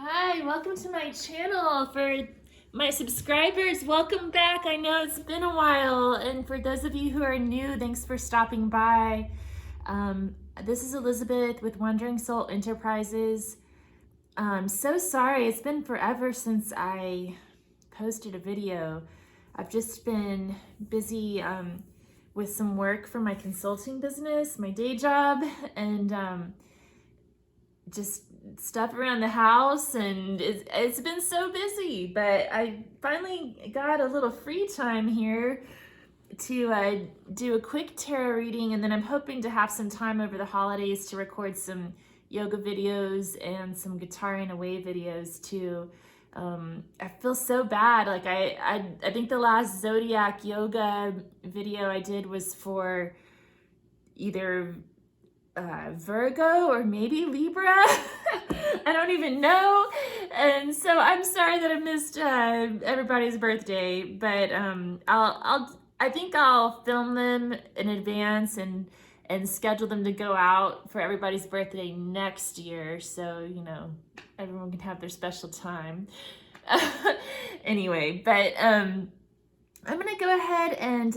Hi, welcome to my channel. For my subscribers, welcome back. I know it's been a while, and for those of you who are new, thanks for stopping by. This is Elizabeth with Wandering Soul Enterprises. So sorry, it's been forever since I posted a video. I've just been busy with some work for my consulting business, my day job, and just stuff around the house, and it's been so busy, but I finally got a little free time here to do a quick tarot reading, and then I'm hoping to have some time over the holidays to record some yoga videos and some guitaring away videos too. I feel so bad. Like I think the last zodiac yoga video I did was for either Virgo or maybe Libra. I don't even know. And so I'm sorry that I missed everybody's birthday, but I think I'll film them in advance and schedule them to go out for everybody's birthday next year, so you know everyone can have their special time. Anyway, but I'm gonna go ahead and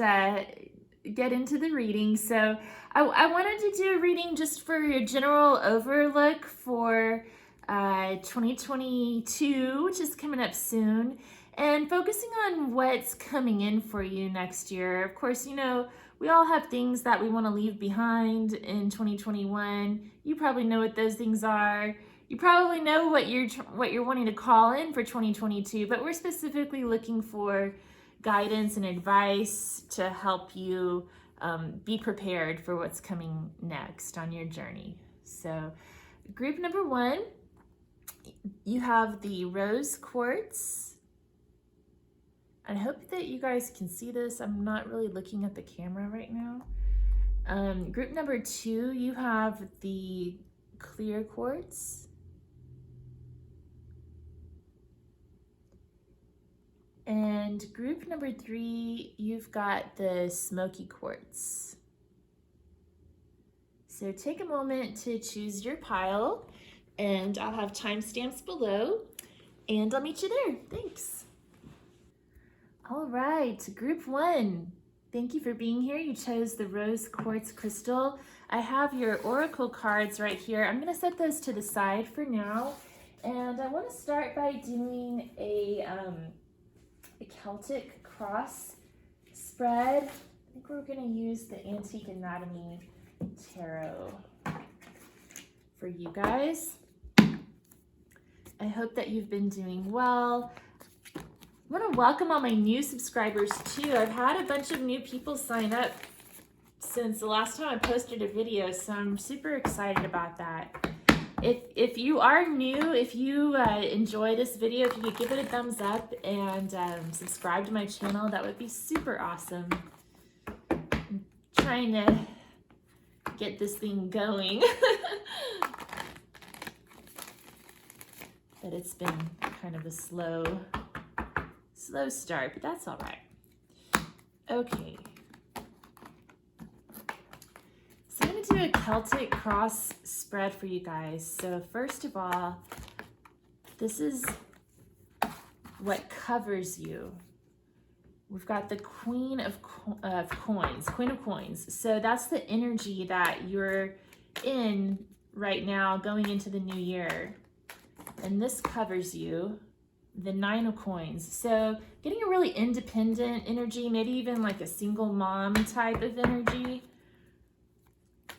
get into the reading. So I wanted to do a reading just for your general overlook for 2022, which is coming up soon, and focusing on what's coming in for you next year. Of course, you know, we all have things that we want to leave behind in 2021. You probably know what those things are. You probably know what you're wanting to call in for 2022, but we're specifically looking for guidance and advice to help you be prepared for what's coming next on your journey. So group number one, you have the rose quartz. I hope that you guys can see this. I'm not really looking at the camera right now. Group number two, you have the clear quartz. And group number three, you've got the smoky quartz. So take a moment to choose your pile, and I'll have timestamps below, and I'll meet you there. Thanks. All right, group one, thank you for being here. You chose the rose quartz crystal. I have your oracle cards right here. I'm gonna set those to the side for now, and I wanna start by doing a Celtic cross spread. I think we're going to use the Antique Anatomy Tarot for you guys. I hope that you've been doing well. I want to welcome all my new subscribers too. I've had a bunch of new people sign up since the last time I posted a video, so I'm super excited about that. If you are new, if you enjoy this video, if you could give it a thumbs up and subscribe to my channel, that would be super awesome. I'm trying to get this thing going. But it's been kind of a slow start, but that's all right. Okay. So I'm going to do a Celtic cross spread for you guys. So first of all, this is what covers you. We've got the Queen of Coins. So that's the energy that you're in right now going into the new year. And this covers you, the Nine of Coins. So getting a really independent energy, maybe even like a single mom type of energy.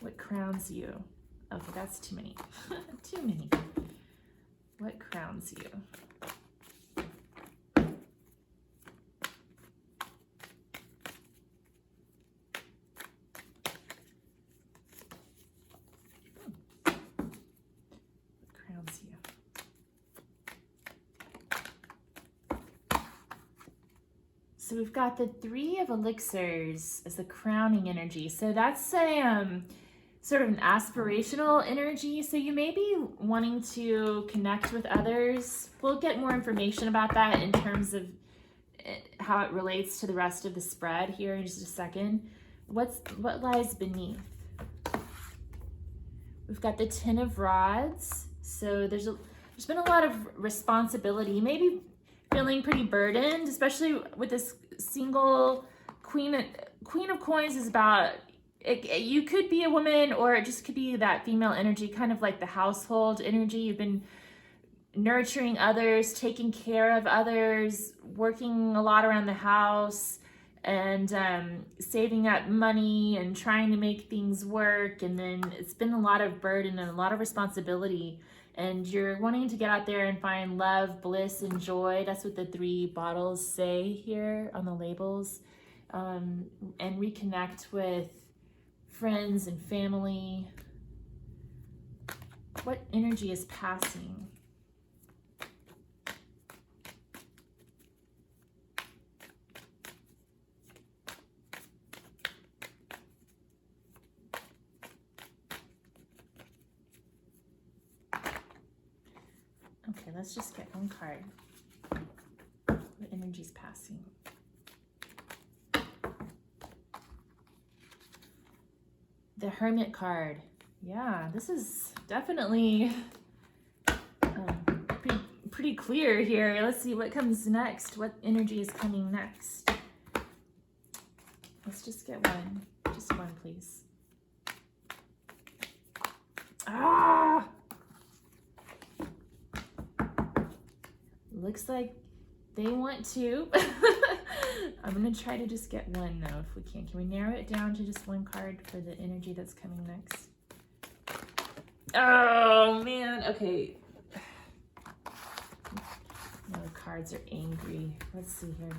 What crowns you? Okay, that's too many. Too many. What crowns you? What crowns you? So we've got the Three of Elixirs as the crowning energy. So that's a sort of an aspirational energy. So you may be wanting to connect with others. We'll get more information about that in terms of how it relates to the rest of the spread here in just a second. What lies beneath? We've got the Ten of Rods. So there's there's been a lot of responsibility, maybe feeling pretty burdened, especially with this single Queen of Coins is about, you could be a woman, or it just could be that female energy, kind of like the household energy. You've been nurturing others, taking care of others, working a lot around the house, and saving up money and trying to make things work. And then it's been a lot of burden and a lot of responsibility. And you're wanting to get out there and find love, bliss, and joy. That's what the 3 bottles say here on the labels. And reconnect with friends and family. What energy is passing? Okay, let's just get one card. What energy's passing? The Hermit card. Yeah, this is definitely pretty clear here. Let's see what comes next. What energy is coming next? Let's just get one. Just one, please. Ah! Looks like they want to. I'm going to try to just get one, though, if we can. Can we narrow it down to just one card for the energy that's coming next? Oh, man. Okay. No, the cards are angry. Let's see here.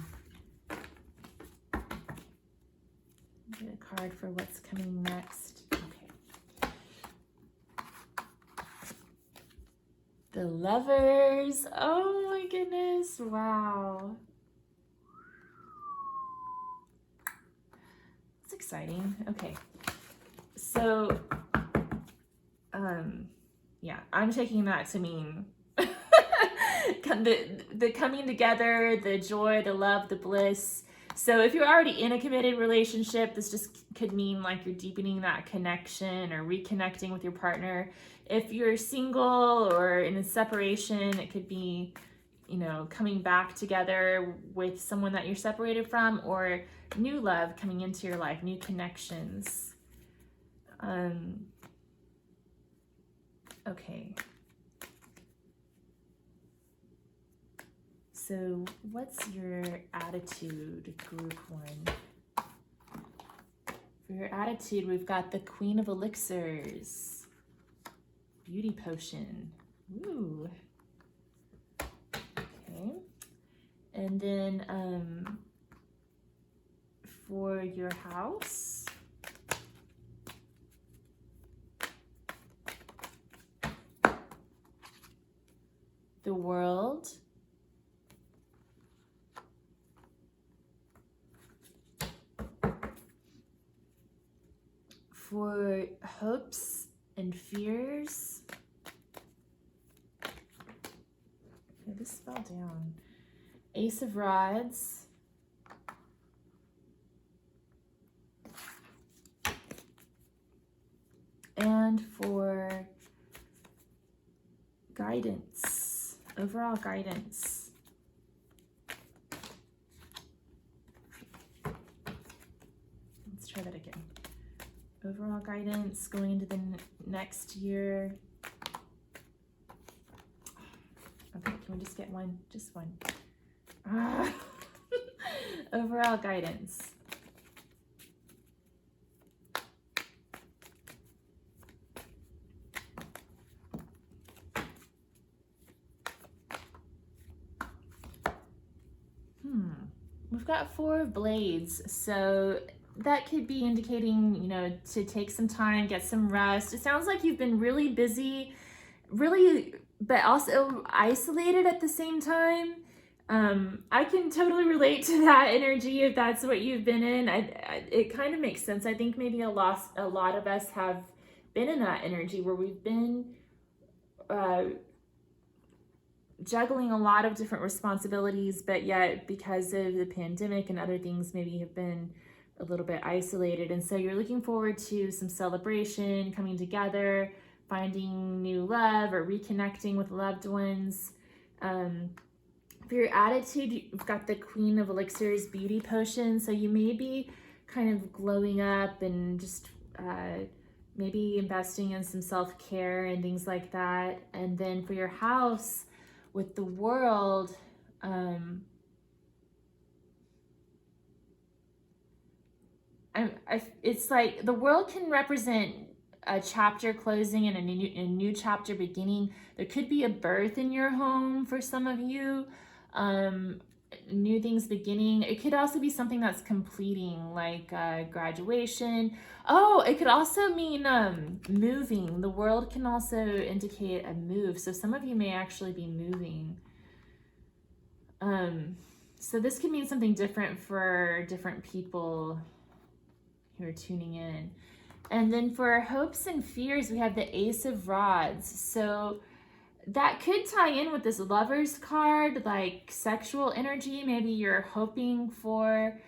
Get a card for what's coming next. Okay. The Lovers. Oh, my goodness. Wow. Exciting. Okay, so yeah, I'm taking that to mean the coming together, the joy, the love, the bliss. So if you're already in a committed relationship, this just could mean like you're deepening that connection or reconnecting with your partner. If you're single or in a separation, it could be, you know, coming back together with someone that you're separated from, or new love coming into your life, new connections. Okay. So what's your attitude, group 1? For your attitude, we've got the Queen of Elixirs. Beauty Potion. Ooh. Okay. And then for your house, the World, for hopes and fears. Okay, this fell down. Ace of Rods. And for guidance, overall guidance. Let's try that again. Overall guidance going into the next year. Okay, can we just get one? Just one. Ah. Overall guidance. We've got 4 of Blades, so that could be indicating, you know, to take some time, get some rest. It sounds like you've been really busy, but also isolated at the same time. I can totally relate to that energy if that's what you've been in. It kind of makes sense. I think maybe a lot of us have been in that energy where we've been juggling a lot of different responsibilities, but yet because of the pandemic and other things, maybe have been a little bit isolated. And so you're looking forward to some celebration, coming together, finding new love or reconnecting with loved ones. For your attitude, you've got the Queen of Elixirs beauty potion. So you may be kind of glowing up and just maybe investing in some self-care and things like that. And then for your house with the World, it's like the World can represent a chapter closing and a new chapter beginning. There could be a birth in your home for some of you, new things beginning. It could also be something that's completing, like graduation. Oh, it could also mean moving. The World can also indicate a move. So some of you may actually be moving. So this could mean something different for different people who are tuning in. And then for our hopes and fears, we have the Ace of Rods. So that could tie in with this Lover's card, like sexual energy. Maybe you're hoping for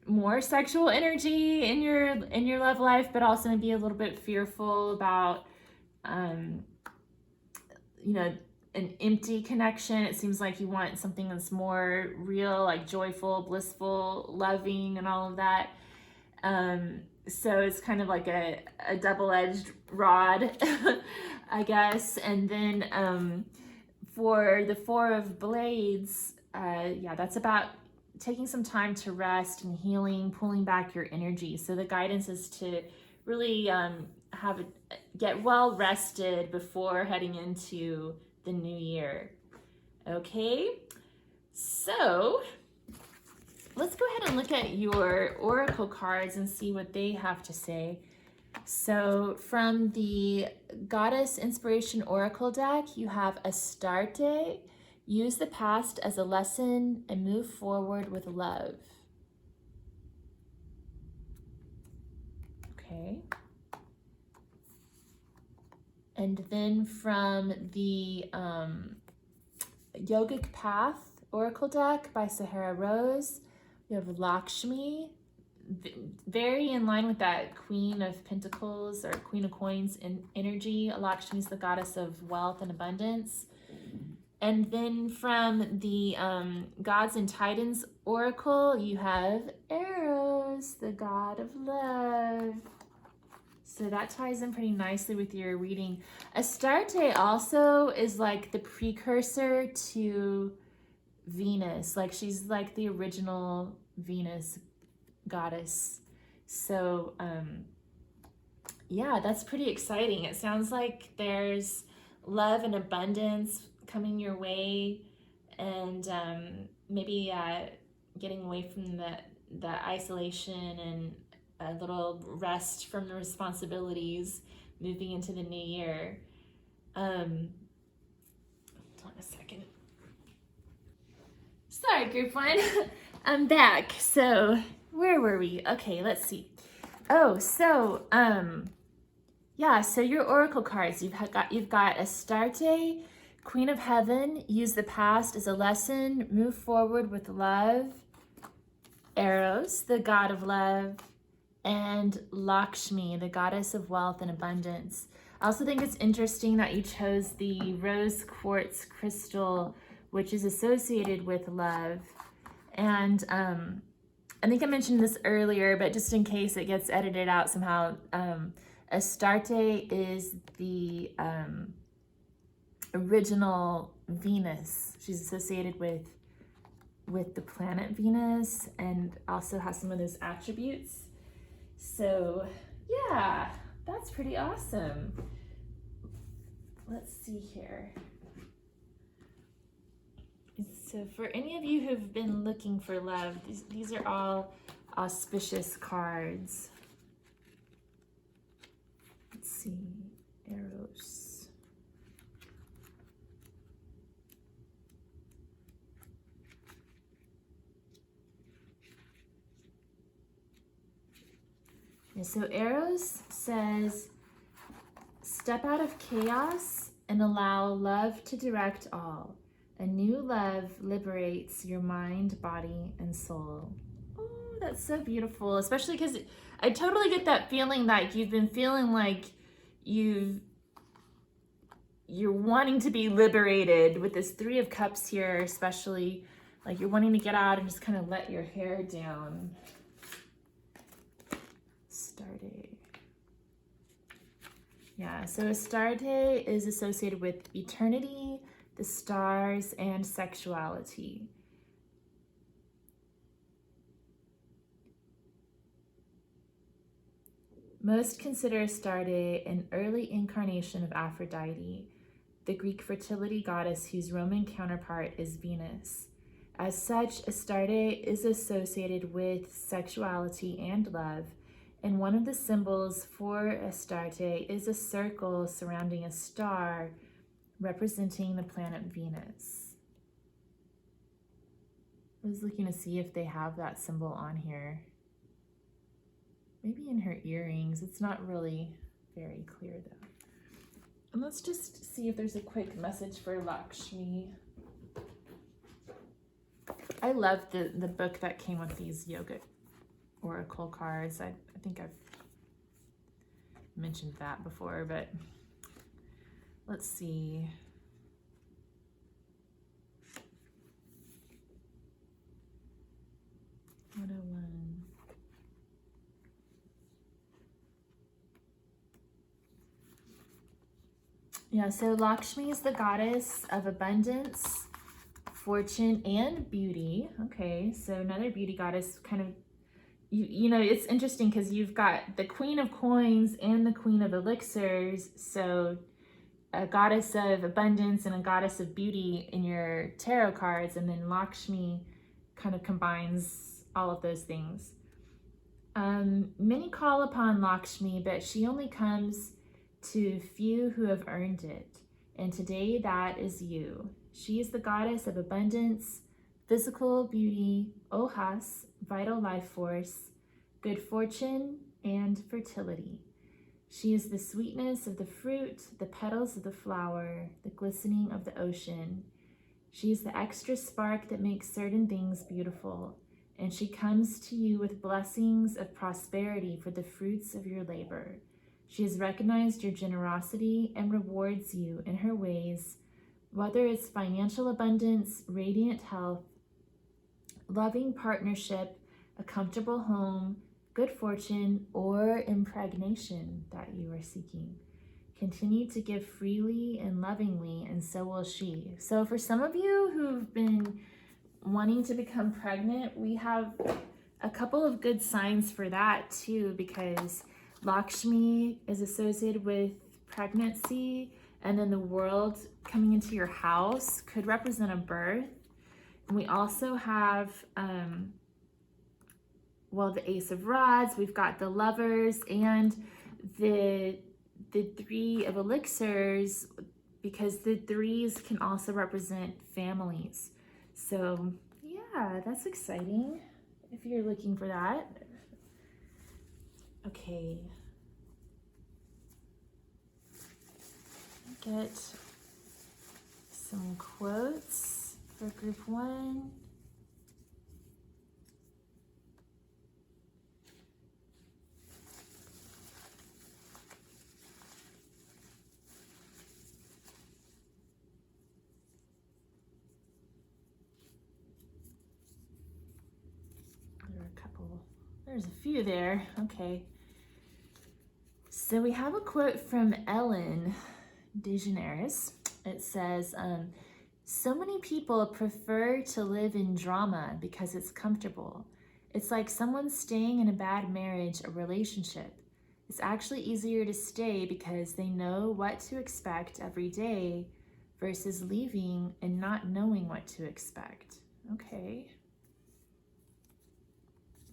more sexual energy in your love life, but also maybe a little bit fearful about you know, an empty connection. It seems like you want something that's more real, like joyful, blissful, loving, and all of that. So it's kind of like a double-edged rod, I guess. And then for the Four of Blades, yeah, that's about taking some time to rest and healing, pulling back your energy. So the guidance is to really get well rested before heading into the new year. Okay, so let's go ahead and look at your oracle cards and see what they have to say. So from the Goddess Inspiration Oracle deck, you have Astarte. Use the past as a lesson and move forward with love. Okay. And then from the Yogic Path Oracle deck by Sahara Rose, we have Lakshmi, very in line with that Queen of Pentacles or Queen of Coins in energy. Lakshmi is the goddess of wealth and abundance. And then from the Gods and Titans Oracle, you have Eros, the god of love. So that ties in pretty nicely with your reading. Astarte also is like the precursor to Venus. Like she's like the original Venus goddess. So yeah, that's pretty exciting. It sounds like there's love and abundance coming your way, and maybe getting away from the isolation and a little rest from the responsibilities moving into the new year. Hold on a second. Sorry, group one. I'm back. So where were we? Okay, let's see. Oh, so yeah, so your oracle cards, you've got Astarte, Queen of Heaven, use the past as a lesson, move forward with love. Eros, the god of love, and Lakshmi, the goddess of wealth and abundance. I also think it's interesting that you chose the rose quartz crystal, which is associated with love. And I think I mentioned this earlier, but just in case it gets edited out somehow, Astarte is the original Venus. She's associated with the planet Venus and also has some of those attributes. So yeah, that's pretty awesome. Let's see here. So for any of you who've been looking for love, these are all auspicious cards. Let's see, Eros. Yeah, so Eros says, step out of chaos and allow love to direct all. A new love liberates your mind, body, and soul. Oh, that's so beautiful, especially because I totally get that feeling like you've been feeling like you're wanting to be liberated with this Three of Cups here, especially like you're wanting to get out and just kind of let your hair down. Astarte. Yeah, so Astarte is associated with eternity, the stars, and sexuality. Most consider Astarte an early incarnation of Aphrodite, the Greek fertility goddess whose Roman counterpart is Venus. As such, Astarte is associated with sexuality and love, and one of the symbols for Astarte is a circle surrounding a star representing the planet Venus. I was looking to see if they have that symbol on here. Maybe in her earrings. It's not really very clear though. And let's just see if there's a quick message for Lakshmi. I love the book that came with these Yogic oracle cards. I think I've mentioned that before, but let's see. What a one. Yeah, so Lakshmi is the goddess of abundance, fortune, and beauty. Okay, so another beauty goddess, kind of, you know, it's interesting because you've got the Queen of Coins and the Queen of Elixirs, so a goddess of abundance and a goddess of beauty in your tarot cards, and then Lakshmi kind of combines all of those things. Many call upon Lakshmi, but she only comes to few who have earned it, and today that is you. She is the goddess of abundance, physical beauty, ohas, vital life force, good fortune, and fertility. She is the sweetness of the fruit, the petals of the flower, the glistening of the ocean. She is the extra spark that makes certain things beautiful, and she comes to you with blessings of prosperity for the fruits of your labor. She has recognized your generosity and rewards you in her ways, whether it's financial abundance, radiant health, loving partnership, a comfortable home, good fortune, or impregnation that you are seeking. Continue to give freely and lovingly, and so will she. So for some of you who've been wanting to become pregnant, we have a couple of good signs for that too, because Lakshmi is associated with pregnancy, and then the world coming into your house could represent a birth. And we also have, well, the Ace of Rods, we've got the Lovers, and the Three of Elixirs, because the threes can also represent families. So yeah, that's exciting if you're looking for that. Okay, get some quotes for group one. There are a couple, there's a few there, okay. So we have a quote from Ellen DeGeneres. It says, so many people prefer to live in drama because it's comfortable. It's like someone staying in a bad marriage or relationship. It's actually easier to stay because they know what to expect every day versus leaving and not knowing what to expect. Okay.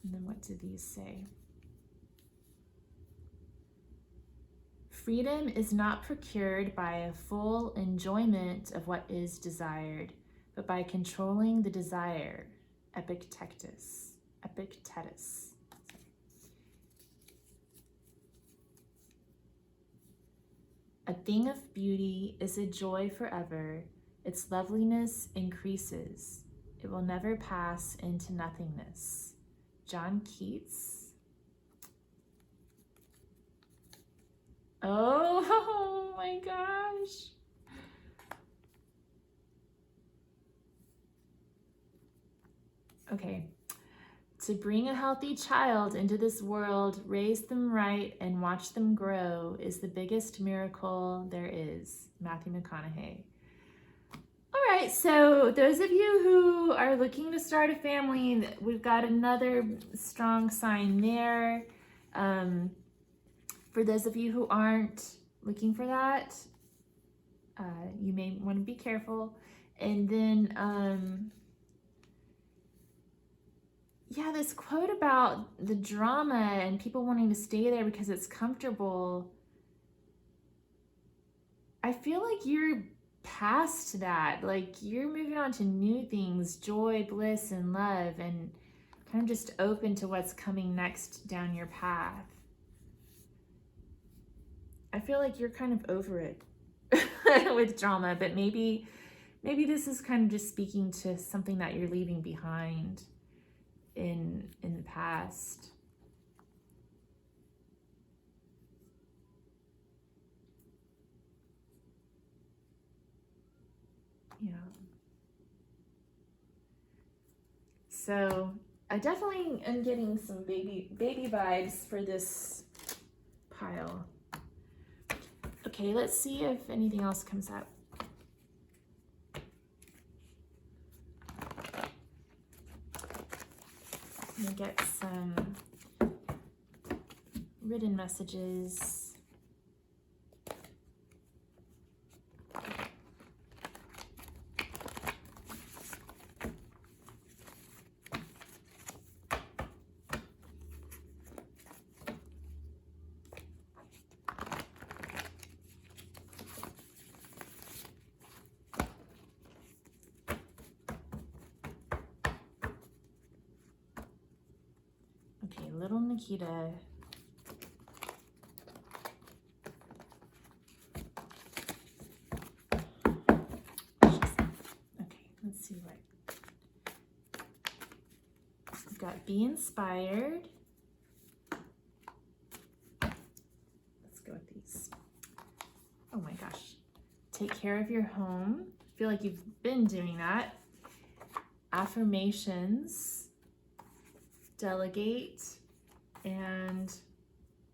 And then what do these say? Freedom is not procured by a full enjoyment of what is desired, but by controlling the desire. Epictetus. A thing of beauty is a joy forever. Its loveliness increases. It will never pass into nothingness. John Keats. Oh my gosh. Okay. To bring a healthy child into this world, raise them right, and watch them grow is the biggest miracle there is. Matthew McConaughey. All right, so those of you who are looking to start a family, we've got another strong sign there. For those of you who aren't looking for that, you may want to be careful. And then, yeah, this quote about the drama and people wanting to stay there because it's comfortable. I feel like you're past that. Like you're moving on to new things, joy, bliss, and love, and kind of just open to what's coming next down your path. I feel like you're kind of over it with drama, but maybe this is kind of just speaking to something that you're leaving behind in the past. Yeah. So I definitely am getting some baby vibes for this pile. Okay, let's see if anything else comes up. I'm gonna get some written messages. Okay, little Nikita. Okay, let's see what. We've got be inspired. Let's go with these. Oh my gosh. Take care of your home. I feel like you've been doing that. Affirmations. Delegate, and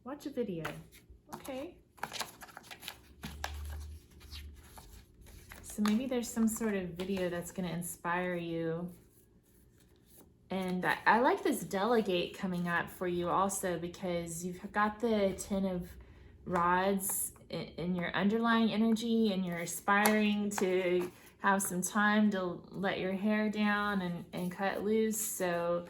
watch a video. Okay. So maybe there's some sort of video that's going to inspire you. And I like this delegate coming up for you also because you've got the 10 of rods in your underlying energy and you're aspiring to have some time to let your hair down and cut loose. So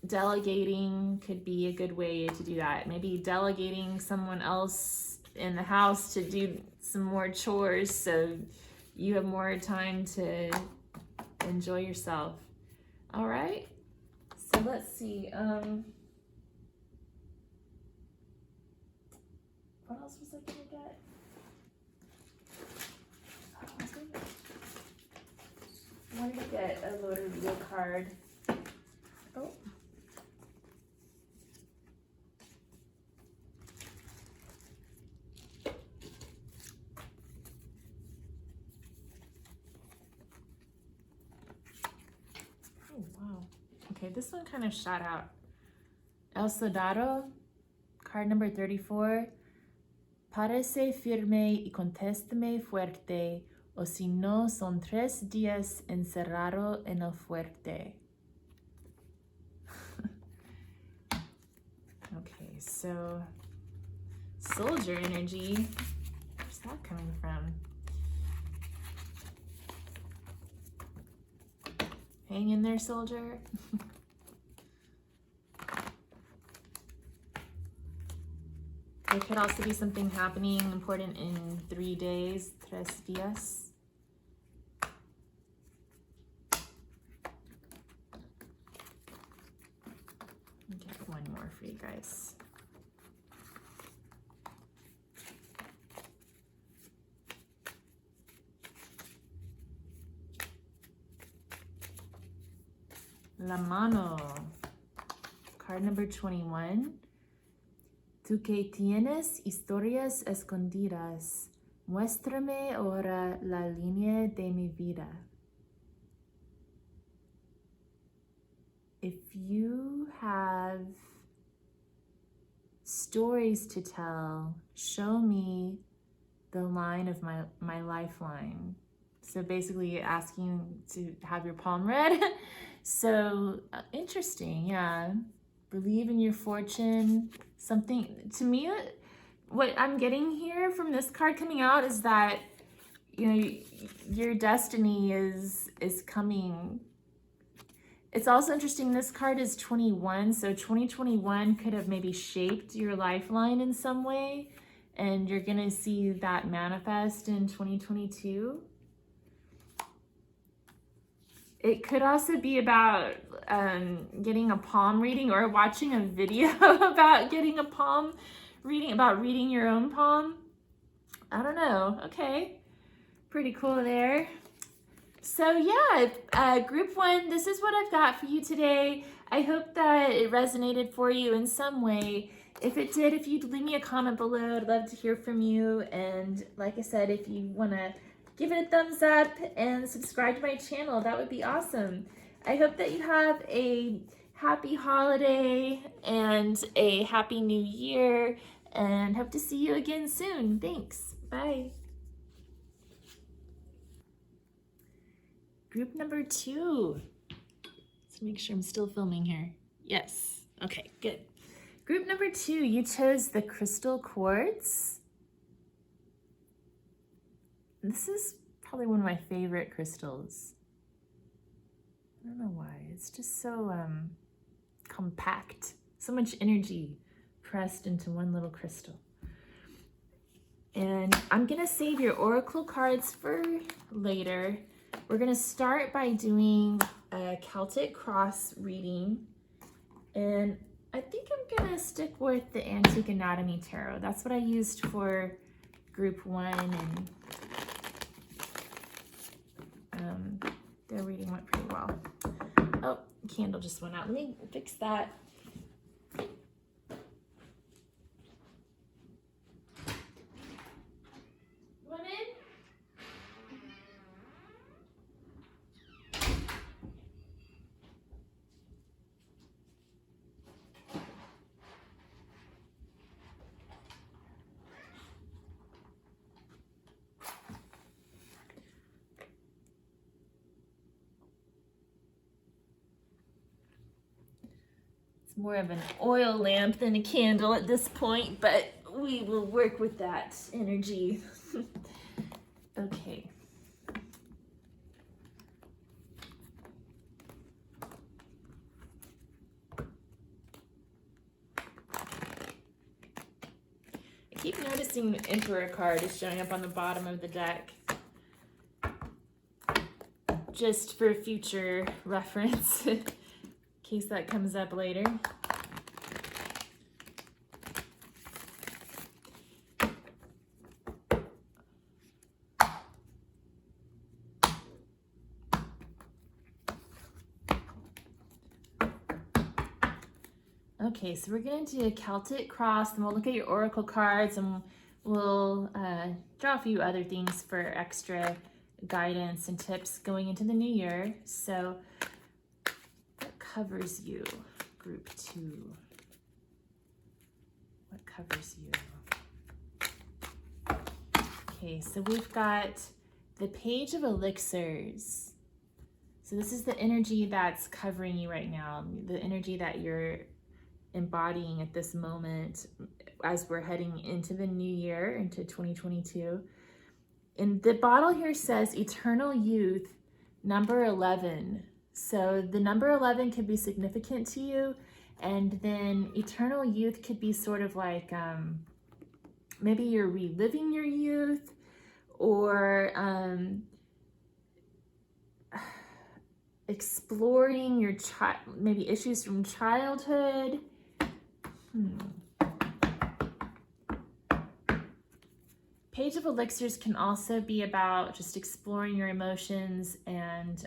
delegating could be a good way to do that. Maybe delegating someone else in the house to do some more chores so you have more time to enjoy yourself. All right, so let's see. What else was I gonna get? I wanted to get a Loteria card. Oh. Oh, wow. Okay, this one kind of shot out. El Soldado, card number 34. Párese firme y contésteme fuerte, o si no son 3 días encerrado en el fuerte. Okay, so soldier energy, where's that coming from? Hang in there, soldier. There could also be something happening important in 3 days, 3 días. I'll get one more for you guys. La mano, card number 21. Tú que tienes historias escondidas, muéstrame ahora la línea de mi vida. If you have stories to tell, show me the line of my lifeline. So basically asking to have your palm read. So interesting, yeah. Believe in your fortune. Something, to me, what I'm getting here from this card coming out is that, you know, your destiny is coming. It's also interesting, this card is 21, so 2021 could have maybe shaped your lifeline in some way, and you're gonna see that manifest in 2022. It could also be about getting a palm reading or watching a video about getting a palm reading, about reading your own palm. I don't know, okay. Pretty cool there. So yeah, group 1, this is what I've got for you today. I hope that it resonated for you in some way. If it did, if you'd leave me a comment below, I'd love to hear from you. And like I said, if you want to give it a thumbs up and subscribe to my channel, that would be awesome. I hope that you have a happy holiday and a happy new year, and hope to see you again soon. Thanks. Bye. Group number 2. Let's make sure I'm still filming here. Yes. Okay, good. Group number 2, you chose the crystal quartz. This is probably one of my favorite crystals. I don't know why. It's just so compact. So much energy pressed into one little crystal. And I'm gonna save your oracle cards for later. We're gonna start by doing a Celtic cross reading, and I think I'm gonna stick with the Antique Anatomy Tarot. That's what I used for group 1, and their reading went pretty well. Oh, candle just went out. Let me fix that. More of an oil lamp than a candle at this point, but we will work with that energy. Okay. I keep noticing the Emperor card is showing up on the bottom of the deck, just for future reference. In case that comes up later. Okay, so we're going to do a Celtic cross, and we'll look at your oracle cards, and we'll draw a few other things for extra guidance and tips going into the new year. So what covers you, group 2? What covers you? Okay, so we've got the Page of Elixirs. So this is the energy that's covering you right now, the energy that you're embodying at this moment as we're heading into the new year, into 2022. And the bottle here says eternal youth, number 11. So the number 11 could be significant to you, and then eternal youth could be sort of like maybe you're reliving your youth, or exploring your maybe issues from childhood. Page of Elixirs can also be about just exploring your emotions, and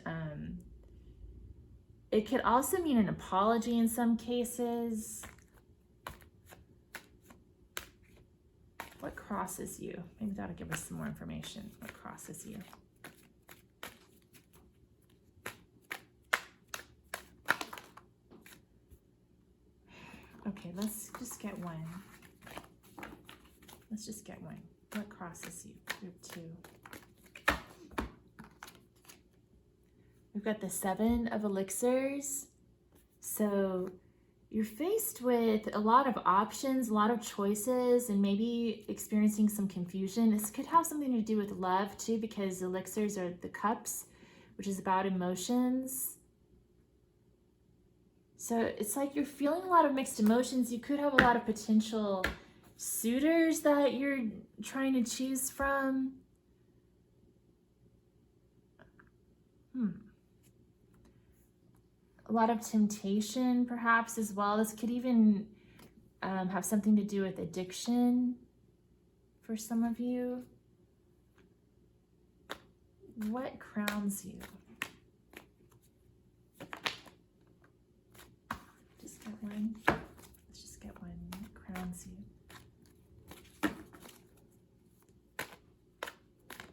it could also mean an apology in some cases. crosses you? Maybe that'll give us some more information. What crosses you? Okay, let's just get one. Let's just get one. What crosses you? Group 2. We've got the 7 of Elixirs. So you're faced with a lot of options, a lot of choices, and maybe experiencing some confusion. This could have something to do with love too, because Elixirs are the cups, which is about emotions. So it's like you're feeling a lot of mixed emotions. You could have a lot of potential suitors that you're trying to choose from. A lot of temptation, perhaps, as well. This could even have something to do with addiction for some of you. What crowns you? Just get one. Let's just get one. What crowns you?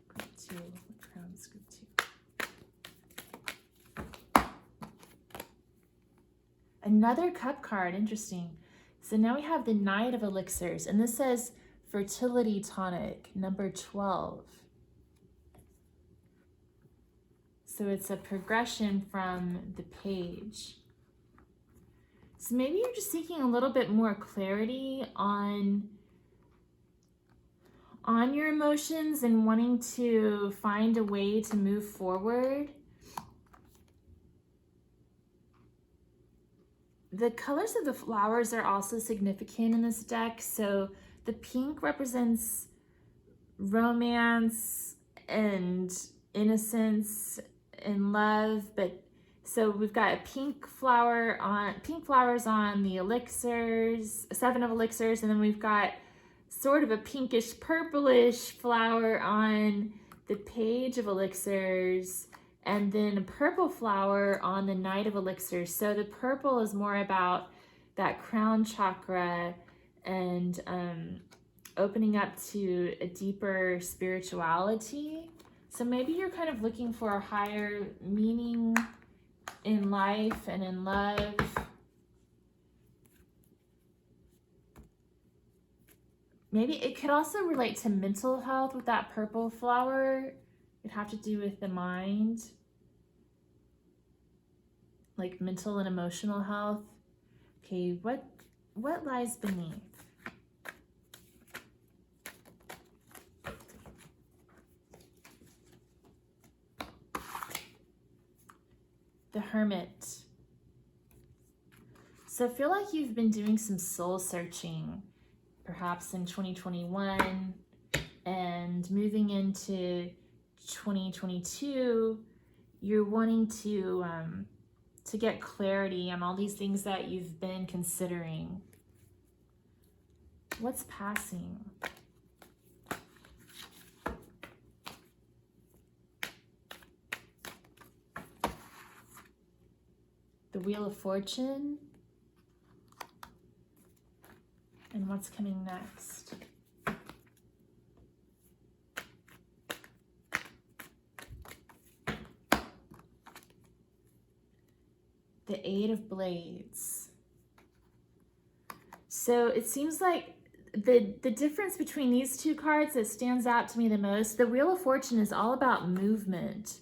Group 2. What crowns group 2? Another cup card, interesting. So now we have the Knight of Elixirs, and this says fertility tonic, number 12. So it's a progression from the page. So maybe you're just seeking a little bit more clarity on your emotions and wanting to find a way to move forward. The colors of the flowers are also significant in this deck. So the pink represents romance and innocence and love, but so we've got a pink flowers on the Elixirs, 7 of Elixirs, and then we've got sort of a pinkish purplish flower on the Page of Elixirs, and then a purple flower on the Knight of Elixirs. So the purple is more about that crown chakra and opening up to a deeper spirituality. So maybe you're kind of looking for a higher meaning in life and in love. Maybe it could also relate to mental health with that purple flower. It'd have to do with the mind, like mental and emotional health. Okay, what lies beneath? The Hermit. So I feel like you've been doing some soul searching, perhaps in 2021, and moving into 2022, you're wanting to get clarity on all these things that you've been considering. What's passing? The Wheel of Fortune. And what's coming next? The Eight of Blades. So it seems like the difference between these two cards that stands out to me the most, the Wheel of Fortune is all about movement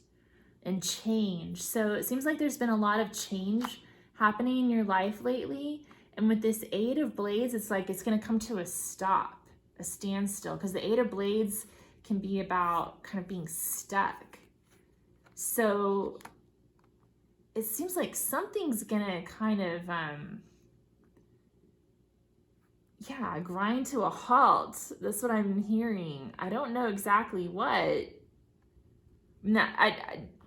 and change. So it seems like there's been a lot of change happening in your life lately. And with this Eight of Blades, it's like it's going to come to a stop, a standstill, because the Eight of Blades can be about kind of being stuck. So it seems like something's going to kind of, grind to a halt. That's what I'm hearing. I don't know exactly what. No,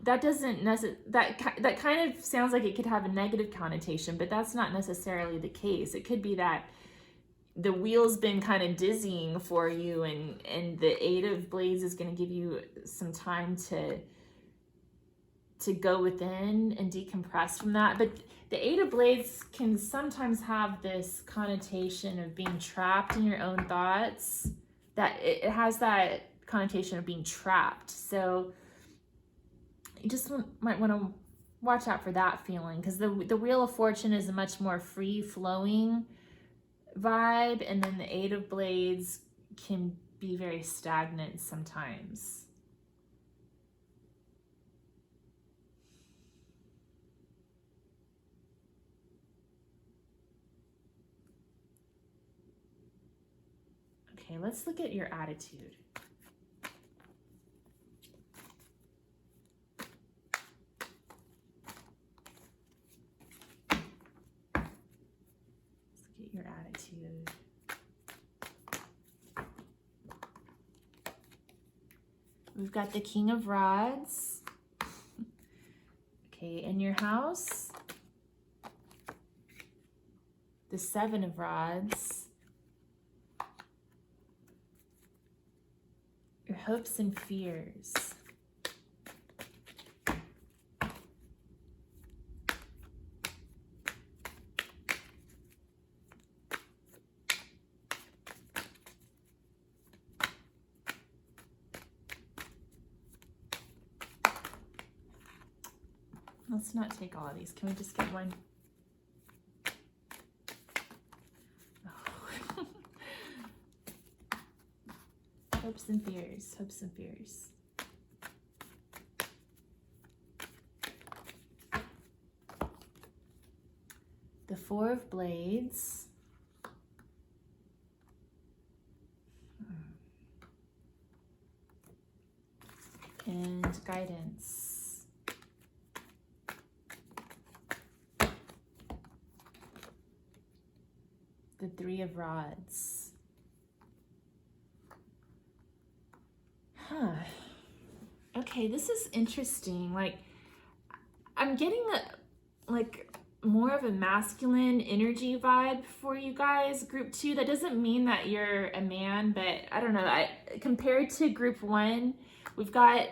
that doesn't necessarily, that kind of sounds like it could have a negative connotation, but that's not necessarily the case. It could be that the wheel's been kind of dizzying for you, and the Eight of Blades is going to give you some time to go within and decompress from that. But the Eight of Blades can sometimes have this connotation of being trapped in your own thoughts that it has that connotation of being trapped. So you just might want to watch out for that feeling, because the Wheel of Fortune is a much more free-flowing vibe, and then the Eight of Blades can be very stagnant sometimes. Okay, let's look at your attitude. Let's look at your attitude. We've got the King of Rods. Okay, in your house, the Seven of Rods. Your hopes and fears. Let's not take all of these. Can we just get one? Oh. Hopes and fears, hopes and fears. The Four of Blades. And guidance. The Three of Rods. Huh. Okay, this is interesting. Like, I'm getting more of a masculine energy vibe for you guys, group 2. That doesn't mean that you're a man, but I don't know. Compared to group 1, we've got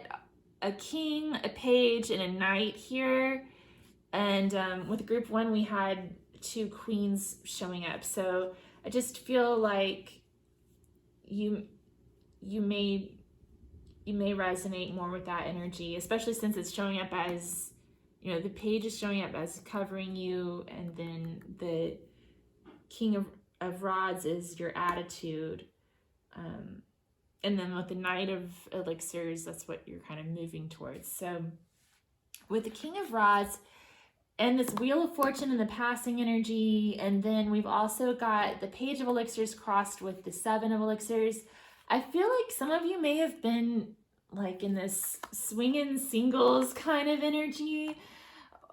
a king, a page, and a knight here. And with group 1, we had 2 queens showing up. So I just feel like you may resonate more with that energy, especially since it's showing up as, you know, the page is showing up as covering you, and then the King of Rods is your attitude. And then with the Knight of Elixirs, that's what you're kind of moving towards. So with the King of Rods, and this Wheel of Fortune and the passing energy, and then we've also got the Page of Elixirs crossed with the Seven of Elixirs. I feel like some of you may have been like in this swinging singles kind of energy,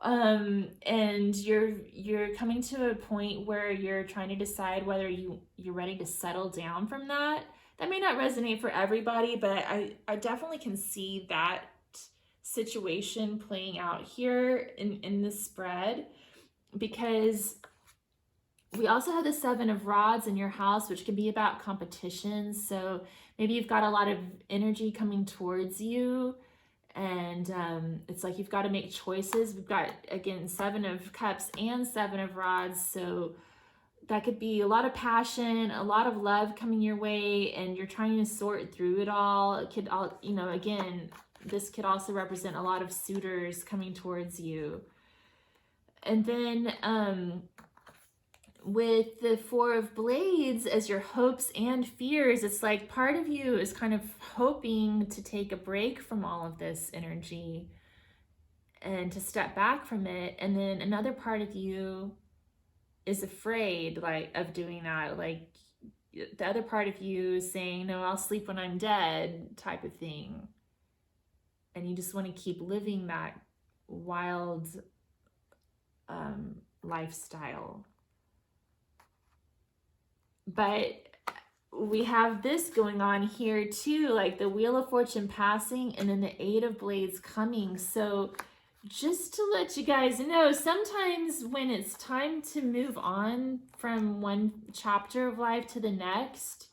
and you're coming to a point where you're trying to decide whether you're ready to settle down from that. That may not resonate for everybody, but I definitely can see that situation playing out here in this spread, because we also have the Seven of Rods in your house, which can be about competition. So maybe you've got a lot of energy coming towards you, and it's like you've got to make choices. We've got, again, Seven of Cups and Seven of Rods, so that could be a lot of passion, a lot of love coming your way, and you're trying to sort through it all. It could all, you know, again, this could also represent a lot of suitors coming towards you. And then with the Four of Blades as your hopes and fears, it's like part of you is kind of hoping to take a break from all of this energy and to step back from it. And then another part of you is afraid, like, of doing that. Like, the other part of you is saying, no, I'll sleep when I'm dead type of thing. And you just want to keep living that wild lifestyle. But we have this going on here too, like the Wheel of Fortune passing and then the Eight of Blades coming. So just to let you guys know, sometimes when it's time to move on from one chapter of life to the next,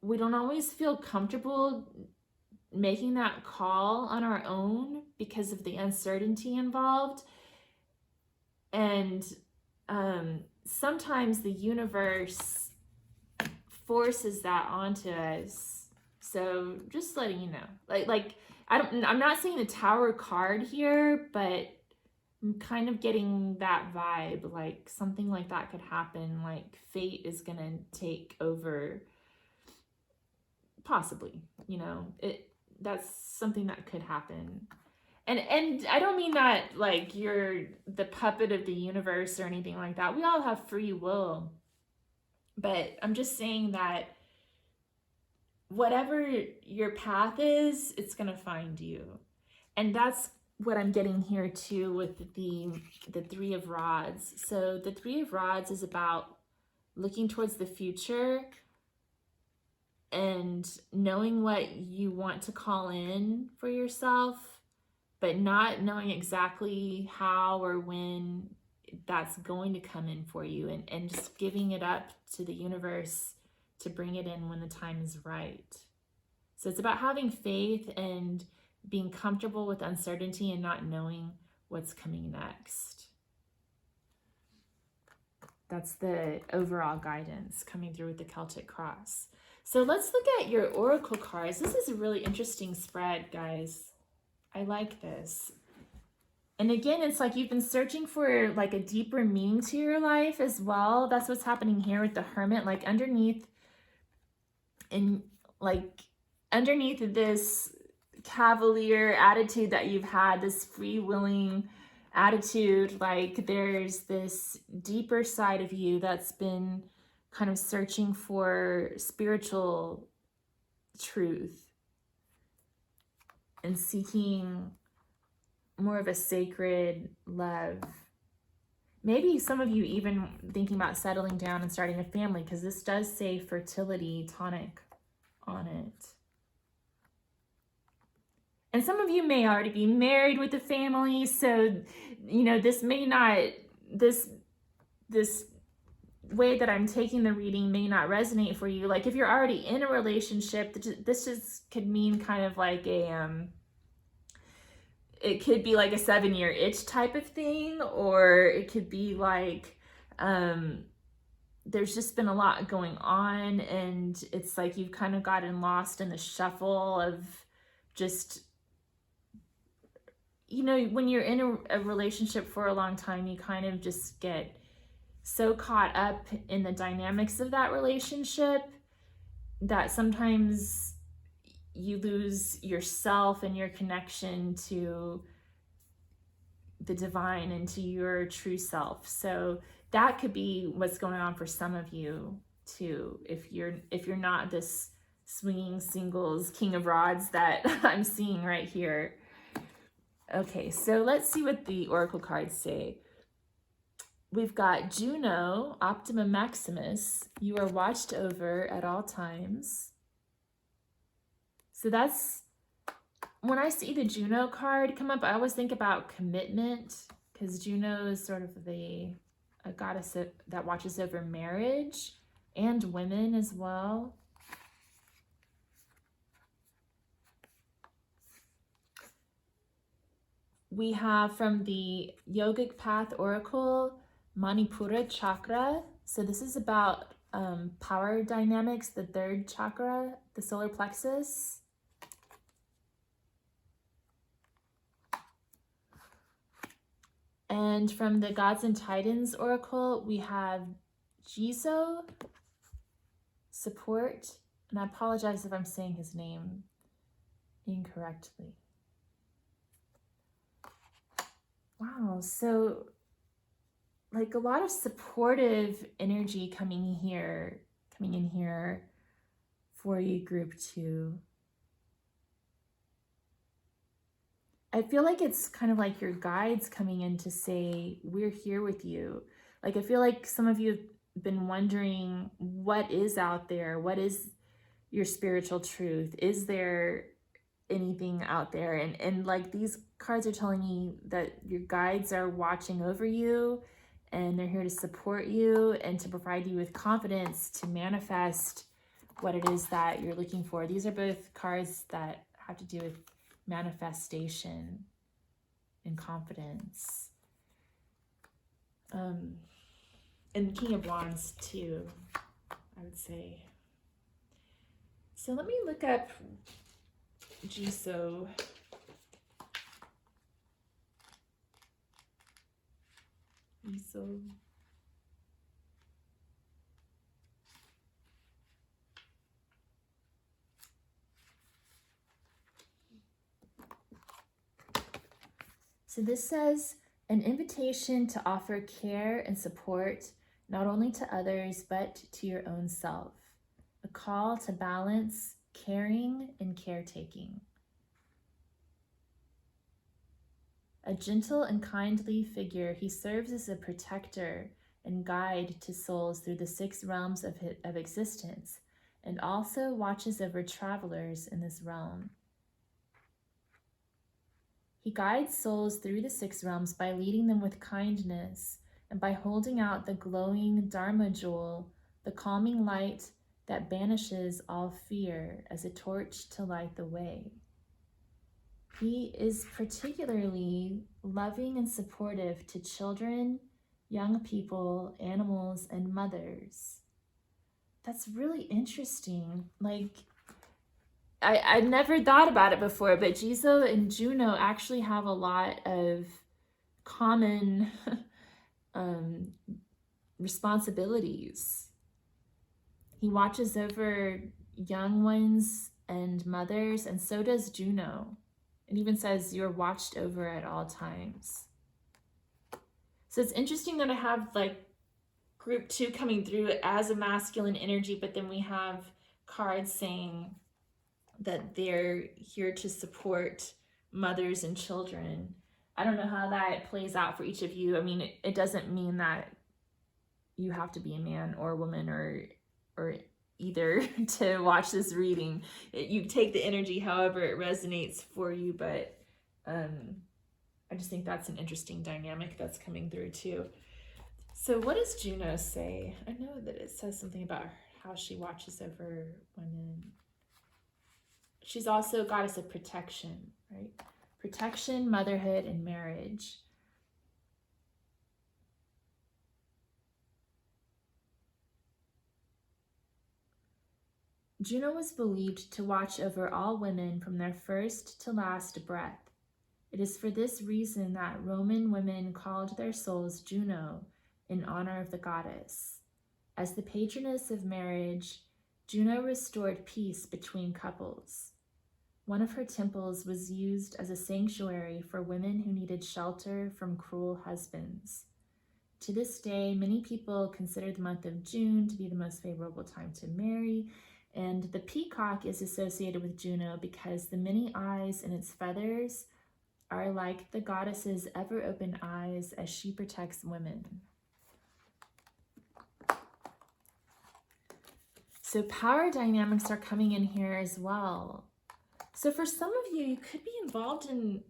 we don't always feel comfortable making that call on our own because of the uncertainty involved. And sometimes the universe forces that onto us. So just letting you know, I'm not saying the Tower card here, but I'm kind of getting that vibe, like something like that could happen, like fate is gonna take over, possibly, that's something that could happen. And I don't mean that like you're the puppet of the universe or anything like that. We all have free will. But I'm just saying that whatever your path is, it's going to find you. And that's what I'm getting here too with the Three of Rods. So the Three of Rods is about looking towards the future and knowing what you want to call in for yourself, but not knowing exactly how or when that's going to come in for you, and just giving it up to the universe to bring it in when the time is right. So it's about having faith and being comfortable with uncertainty and not knowing what's coming next. That's the overall guidance coming through with the Celtic cross. So let's look at your oracle cards. This is a really interesting spread, guys. I like this. And again, it's like you've been searching for like a deeper meaning to your life as well. That's what's happening here with the Hermit. Like underneath this cavalier attitude that you've had, this free-willing attitude, like there's this deeper side of you that's been kind of searching for spiritual truth and seeking more of a sacred love. Maybe some of you even thinking about settling down and starting a family, because this does say fertility tonic on it. And some of you may already be married with a family, so this may not, this way that I'm taking the reading may not resonate for you. Like if you're already in a relationship, this just could mean kind of like it could be like a 7-year itch type of thing, or it could be like there's just been a lot going on, and it's like you've kind of gotten lost in the shuffle of just, when you're in a relationship for a long time, you kind of just get so caught up in the dynamics of that relationship that sometimes you lose yourself and your connection to the divine and to your true self. So that could be what's going on for some of you too, if you're not this swinging singles king of rods that I'm seeing right here. Okay, so let's see what the oracle cards say. We've got Juno, Optima Maximus. You are watched over at all times. So that's, when I see the Juno card come up, I always think about commitment, because Juno is sort of a goddess that watches over marriage and women as well. We have from the Yogic Path Oracle, Manipura Chakra. So this is about power dynamics, the third chakra, the solar plexus. And from the Gods and Titans Oracle, we have Jizo, support. And I apologize if I'm saying his name incorrectly. Wow, so like a lot of supportive energy coming in here for you, group 2. I feel like it's kind of like your guides coming in to say, we're here with you. Like I feel like some of you have been wondering what is out there, what is your spiritual truth, is there anything out there? And like these cards are telling you that your guides are watching over you, and they're here to support you and to provide you with confidence to manifest what it is that you're looking for. These are both cards that have to do with manifestation and confidence. And King of Wands too, I would say. So let me look up Jiso. Jiso. So this says, an invitation to offer care and support, not only to others, but to your own self. A call to balance caring and caretaking. A gentle and kindly figure, he serves as a protector and guide to souls through the 6 realms of existence, and also watches over travelers in this realm. He guides souls through the 6 realms by leading them with kindness and by holding out the glowing Dharma jewel, the calming light that banishes all fear as a torch to light the way. He is particularly loving and supportive to children, young people, animals, and mothers. That's really interesting. Like, I never thought about it before, but Jiso and Juno actually have a lot of common responsibilities. He watches over young ones and mothers, and so does Juno. It even says you're watched over at all times. So it's interesting that I have like group 2 coming through as a masculine energy, but then we have cards saying that they're here to support mothers and children. I don't know how that plays out for each of you. I mean, it doesn't mean that you have to be a man or a woman or either to watch this reading. You take the energy however it resonates for you, but I just think that's an interesting dynamic that's coming through too. So what does Juno say? I know that it says something about how she watches over women. She's also a goddess of protection, right? Protection, motherhood, and marriage. Juno was believed to watch over all women from their first to last breath. It is for this reason that Roman women called their souls Juno in honor of the goddess. As the patroness of marriage, Juno restored peace between couples. One of her temples was used as a sanctuary for women who needed shelter from cruel husbands. To this day, many people consider the month of June to be the most favorable time to marry, and the peacock is associated with Juno because the many eyes in its feathers are like the goddess's ever-open eyes as she protects women. So power dynamics are coming in here as well. So for some of you, you could be involved in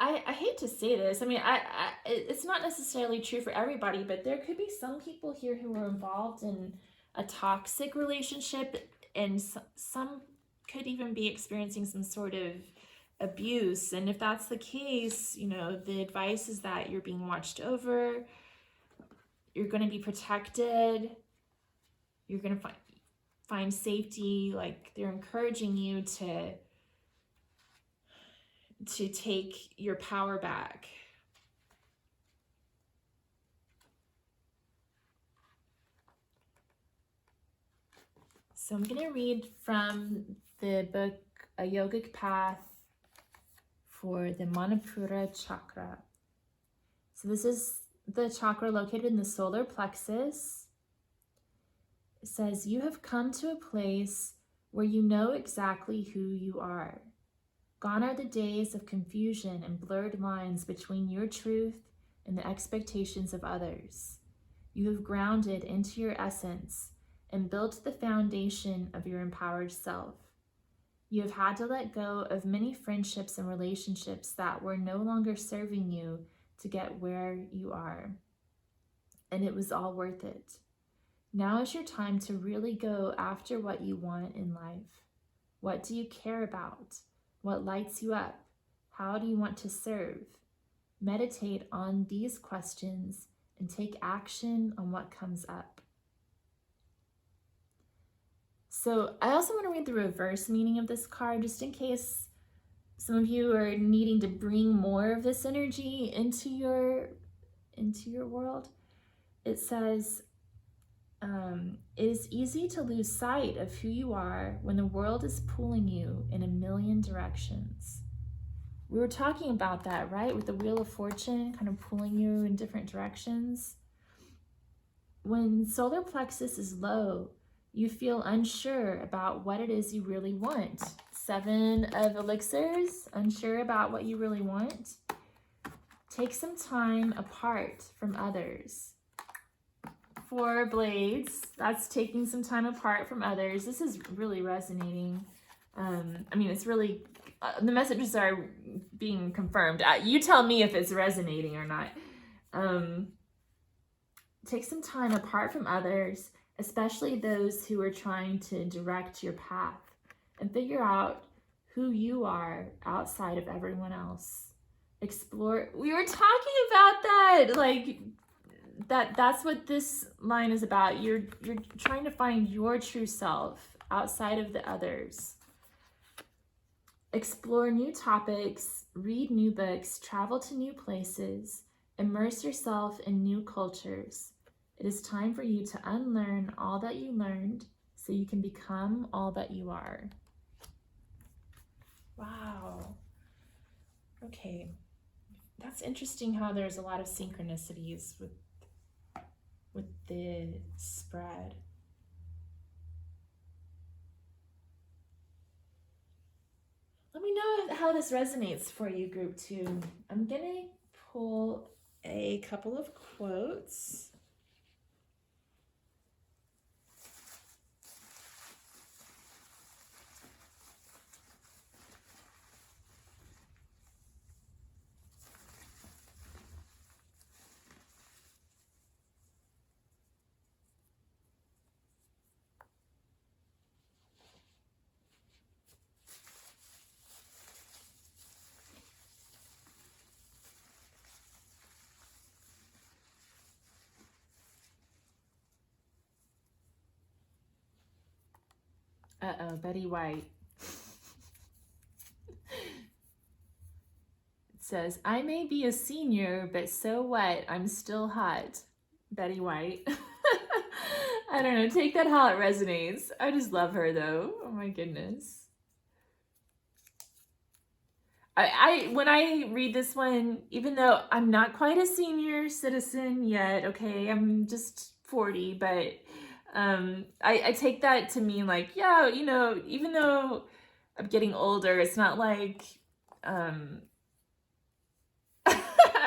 I hate to say this. I mean, it's not necessarily true for everybody, but there could be some people here who are involved in a toxic relationship, and some could even be experiencing some sort of abuse. And if that's the case, you know, the advice is that you're being watched over, you're going to be protected, you're going to find safety. Like, they're encouraging you to take your power back. So I'm going to read from the book A Yogic Path for the Manipura chakra. So this is the chakra located in the solar plexus. It says, you have come to a place where you know exactly who you are. Gone are the days of confusion and blurred lines between your truth and the expectations of others. You have grounded into your essence and built the foundation of your empowered self. You have had to let go of many friendships and relationships that were no longer serving you to get where you are. And it was all worth it. Now is your time to really go after what you want in life. What do you care about? What lights you up? How do you want to serve? Meditate on these questions and take action on what comes up. So I also want to read the reverse meaning of this card, just in case some of you are needing to bring more of this energy into your world. It says, it is easy to lose sight of who you are when the world is pulling you in a million directions. We were talking about that, right? With the Wheel of Fortune kind of pulling you in different directions. When solar plexus is low, you feel unsure about what it is you really want. 7 of elixirs, unsure about what you really want. Take some time apart from others. 4 blades, that's taking some time apart from others. This is really resonating. I mean, it's really, the messages are being confirmed. You tell me if it's resonating or not. Take some time apart from others, especially those who are trying to direct your path, and figure out who you are outside of everyone else. Explore. We were talking about that, like that's what this line is about. You're trying to find your true self outside of the others. Explore new topics, read new books, travel to new places, immerse yourself in new cultures. It is time for you to unlearn all that you learned so you can become all that you are. Wow. Okay. That's interesting how there's a lot of synchronicities with the spread. Let me know how this resonates for you, group 2. I'm gonna pull a couple of quotes. Uh-oh, Betty White. It says, I may be a senior, but so what? I'm still hot. Betty White. I don't know, take that how it resonates. I just love her though. Oh my goodness. When I read this one, even though I'm not quite a senior citizen yet, okay, I'm just 40, but I take that to mean like, yeah, you know, even though I'm getting older, it's not like, I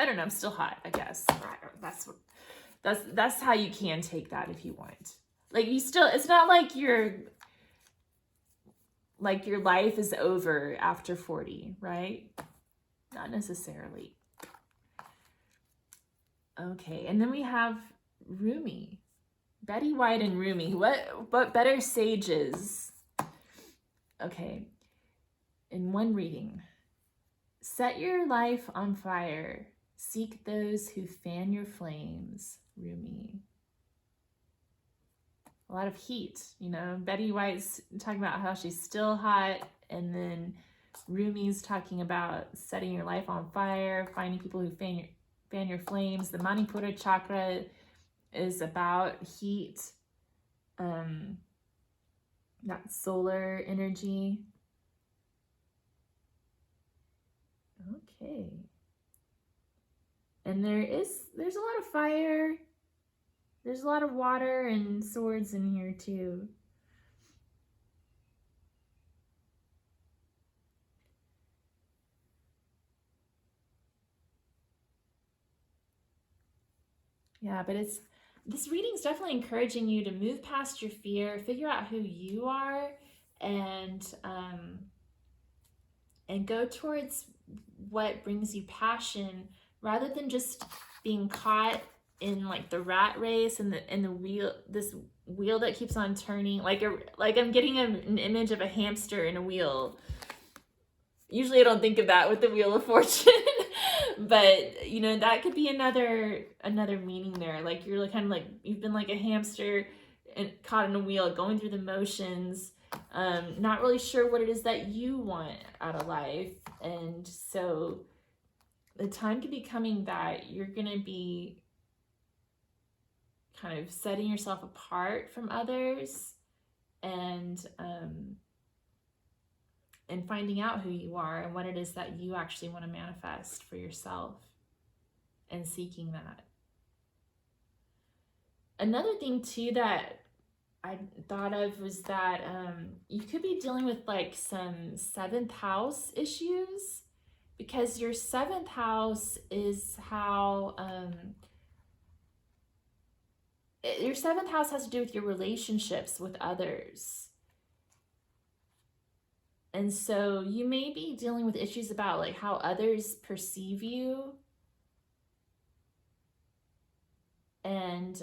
don't know, I'm still hot, I guess. That's how you can take that if you want. Like you still, it's not like your life is over after 40, right? Not necessarily. Okay, and then we have Rumi. Betty White and Rumi. What better sages? Okay, in one reading. Set your life on fire. Seek those who fan your flames. Rumi. A lot of heat, you know. Betty White's talking about how she's still hot, and then Rumi's talking about setting your life on fire, finding people who fan your flames. The Manipura chakra is about heat, that solar energy. Okay. And there's a lot of fire. There's a lot of water and swords in here too. Yeah, but this reading's definitely encouraging you to move past your fear, figure out who you are, and go towards what brings you passion, rather than just being caught in like the rat race and the wheel, this wheel that keeps on turning. Like I'm getting an image of a hamster in a wheel. Usually I don't think of that with the Wheel of Fortune, But you know, that could be another meaning there. Like you're kind of like you've been like a hamster and caught in a wheel, going through the motions, not really sure what it is that you want out of life. And so the time could be coming that you're gonna be kind of setting yourself apart from others, and finding out who you are and what it is that you actually want to manifest for yourself, and seeking that. Another thing too that I thought of was that you could be dealing with like some seventh house issues, because your seventh house is how your seventh house has to do with your relationships with others. And so you may be dealing with issues about like how others perceive you, and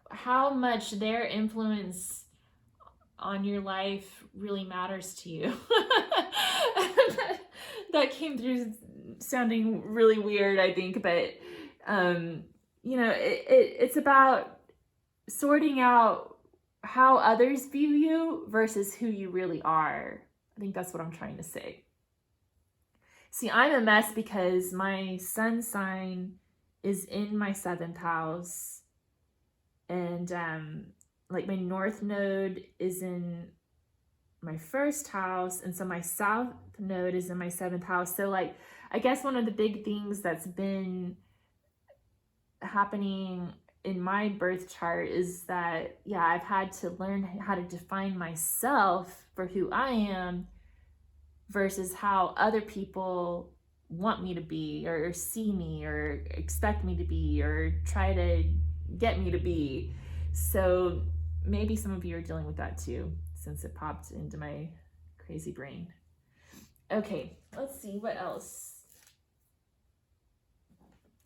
how much their influence on your life really matters to you. That came through sounding really weird, I think, but you know, it's about sorting out how others view you versus who you really are. I think that's what I'm trying to say. See, I'm a mess because my sun sign is in my seventh house, and like my north node is in my first house, and so my south node is in my seventh house. So like, I guess one of the big things that's been happening in my birth chart is that, yeah, I've had to learn how to define myself for who I am versus how other people want me to be, or see me, or expect me to be, or try to get me to be. So maybe some of you are dealing with that too, since it popped into my crazy brain. Okay, let's see what else.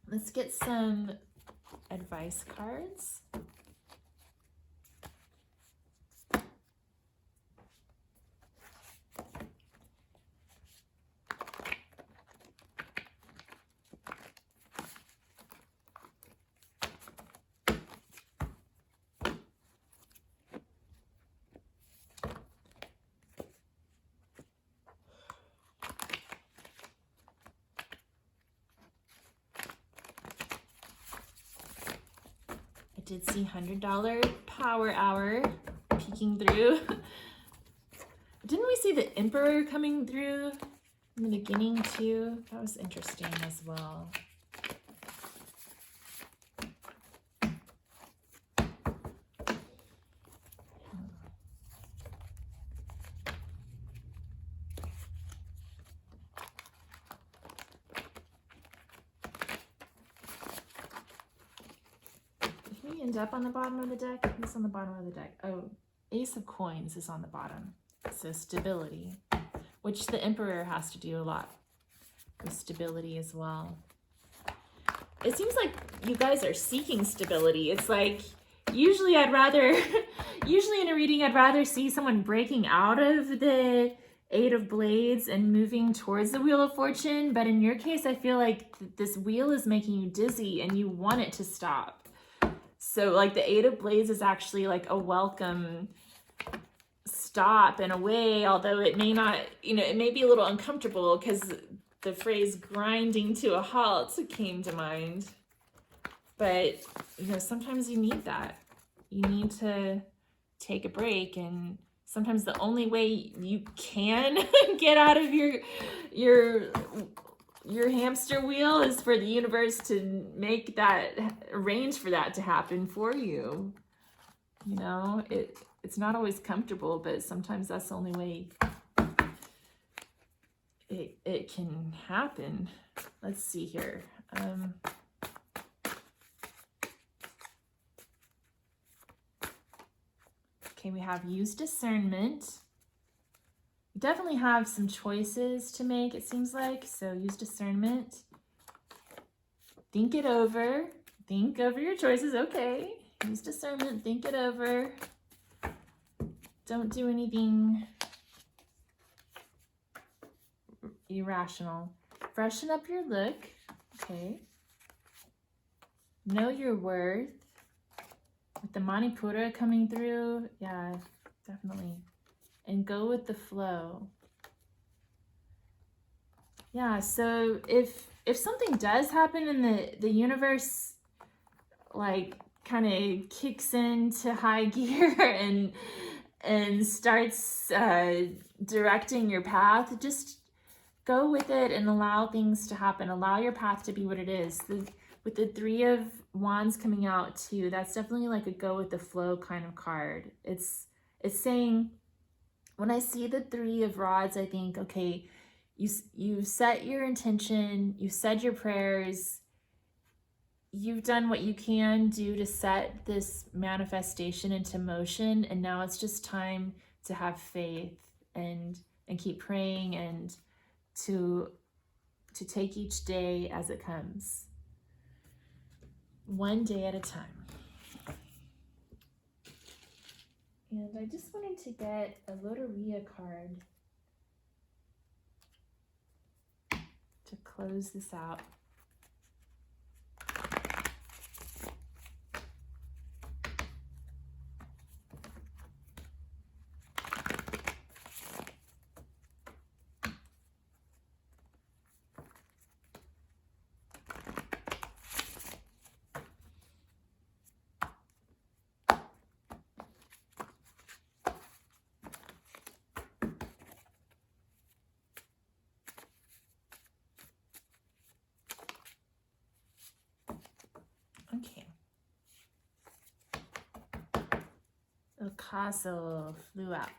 Let's get some advice cards. Did see $100 power hour peeking through. Didn't we see the Emperor coming through in the beginning too? That was interesting as well. End up on the bottom of the deck. Who's on the bottom of the deck? Oh, Ace of Coins is on the bottom. So stability, which the Emperor has to do a lot with stability as well. It seems like you guys are seeking stability. It's like usually in a reading I'd rather see someone breaking out of the Eight of Blades and moving towards the Wheel of Fortune, but in your case I feel like this wheel is making you dizzy and you want it to stop. So like the Eight of Blades is actually like a welcome stop in a way, although it may not, you know, it may be a little uncomfortable because the phrase grinding to a halt came to mind. But, you know, sometimes you need that. You need to take a break, and sometimes the only way you can get out of your hamster wheel is for the universe to make that, arrange for that to happen for you. You know, it's not always comfortable, but sometimes that's the only way it can happen. Let's see here. Okay, we have use discernment. You definitely have some choices to make, it seems like. So use discernment. Think it over. Think over your choices. Okay. Use discernment. Think it over. Don't do anything irrational. Freshen up your look. Okay. Know your worth. With the Manipura coming through, yeah, definitely. And go with the flow. Yeah, so if something does happen and the universe like kind of kicks into high gear and starts directing your path, just go with it and allow things to happen. Allow your path to be what it is. With the Three of Wands coming out too, that's definitely like a go with the flow kind of card. It's saying, when I see the Three of Rods, I think, okay, you set your intention, you said your prayers, you've done what you can do to set this manifestation into motion, and now it's just time to have faith and keep praying and to take each day as it comes. One day at a time. And I just wanted to get a Loteria card to close this out. Okay. El Caso flew out.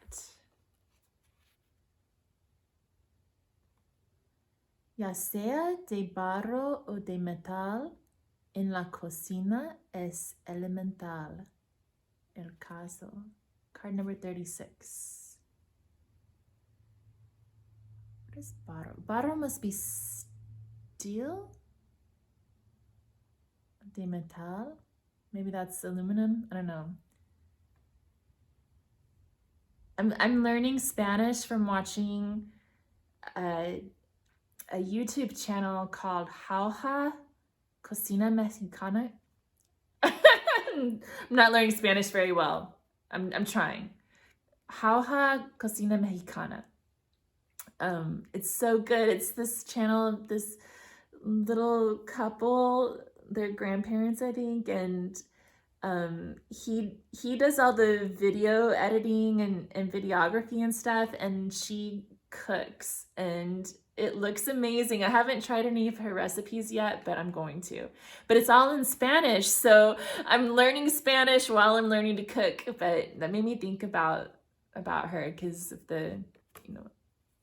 Ya sea de barro o de metal, en la cocina es elemental. El Caso. Card number 36. What is barro? Barro must be steel? De metal? Maybe that's aluminum? I don't know. I'm learning Spanish from watching a YouTube channel called Halcyon Cocina Mexicana. I'm not learning Spanish very well. I'm trying. Halcyon Cocina Mexicana. It's so good. It's this channel of this little couple, their grandparents, I think, and he does all the video editing and videography and stuff, and she cooks, and it looks amazing. I haven't tried any of her recipes yet, but I'm going to. But it's all in Spanish, so I'm learning Spanish while I'm learning to cook. But that made me think about her, because of the,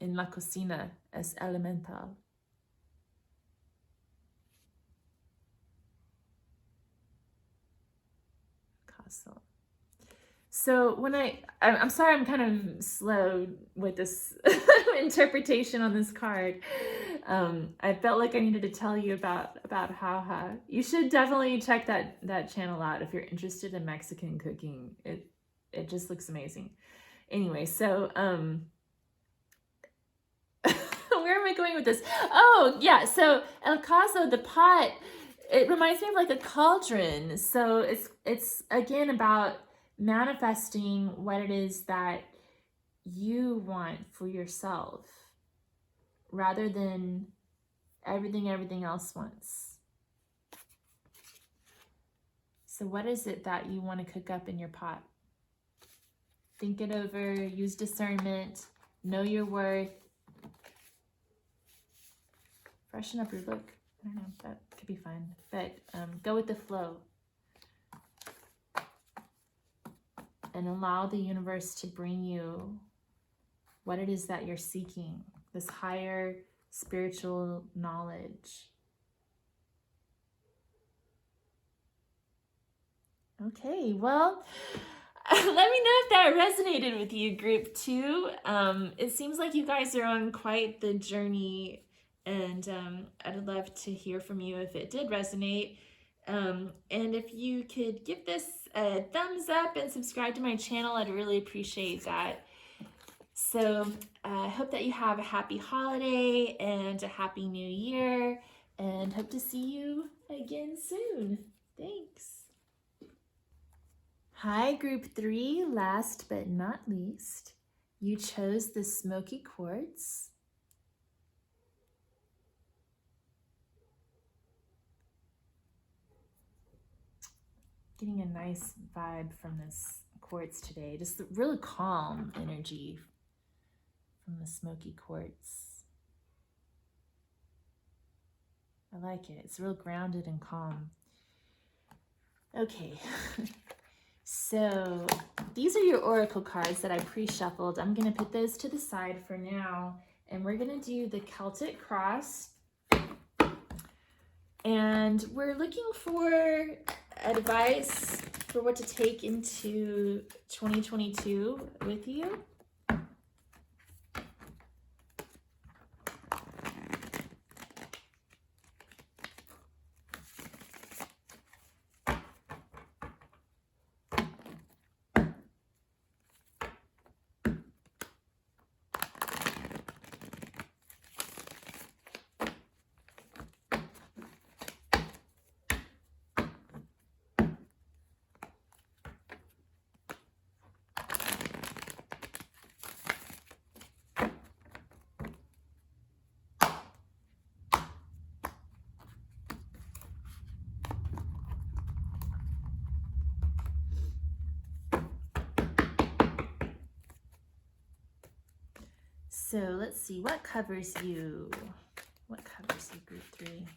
en la cocina es elemental. So when I'm sorry, I'm kind of slow with this interpretation on this card. I felt like I needed to tell you about Jauja. You should definitely check that channel out if you're interested in Mexican cooking. It just looks amazing. Anyway, so where am I going with this? Oh yeah, so El Caso, the pot, it reminds me of like a cauldron. So it's again about manifesting what it is that you want for yourself, rather than everything else wants. So what is it that you want to cook up in your pot? Think it over, use discernment, know your worth, freshen up your look. I don't know, that could be fun, but go with the flow. And allow the universe to bring you what it is that you're seeking, this higher spiritual knowledge. Okay, well, let me know if that resonated with you, group 2. It seems like you guys are on quite the journey, and I'd love to hear from you if it did resonate. And if you could give this a thumbs up and subscribe to my channel, I'd really appreciate that. So I hope that you have a happy holiday and a happy new year, and hope to see you again soon. Thanks. Hi, group 3. Last but not least, you chose the Smoky Quartz. Getting a nice vibe from this quartz today. Just the really calm energy from the Smoky Quartz. I like it. It's real grounded and calm. Okay. So these are your oracle cards that I pre-shuffled. I'm going to put those to the side for now, and we're going to do the Celtic cross. And we're looking for advice for what to take into 2022 with you. So let's see, what covers you? What covers you, group 3?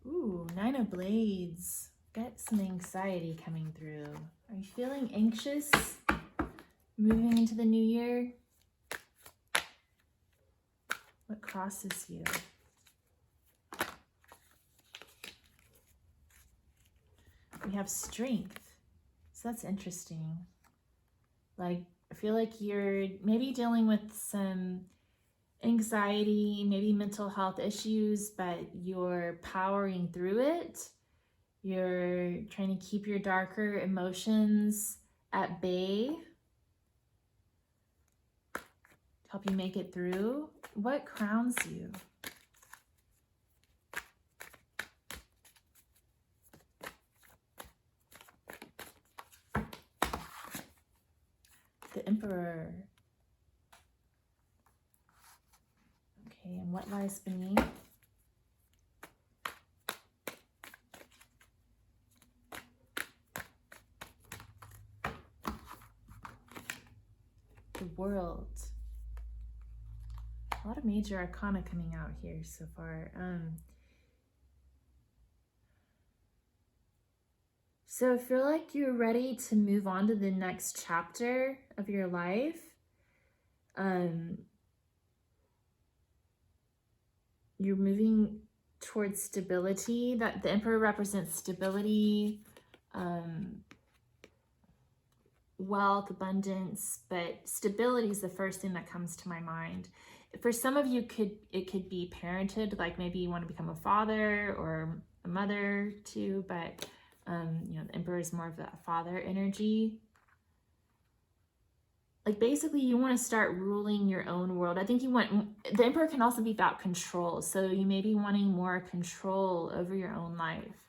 Ooh, 9 of Blades. Got some anxiety coming through. Are you feeling anxious moving into the new year? What crosses you? We have Strength. So that's interesting. Like, I feel like you're maybe dealing with some anxiety, maybe mental health issues, but you're powering through it. You're trying to keep your darker emotions at bay, help you make it through. What crowns you? The Emperor. Okay, and what lies beneath? The World. A lot of major arcana coming out here so far. So I feel like you're ready to move on to the next chapter of your life. You're moving towards stability. That the Emperor represents stability, wealth, abundance, but stability is the first thing that comes to my mind. For some of you, it could be parented, like maybe you want to become a father or a mother too, but you know, the Emperor is more of that father energy. Like basically you want to start ruling your own world. I think the Emperor can also be about control. So you may be wanting more control over your own life.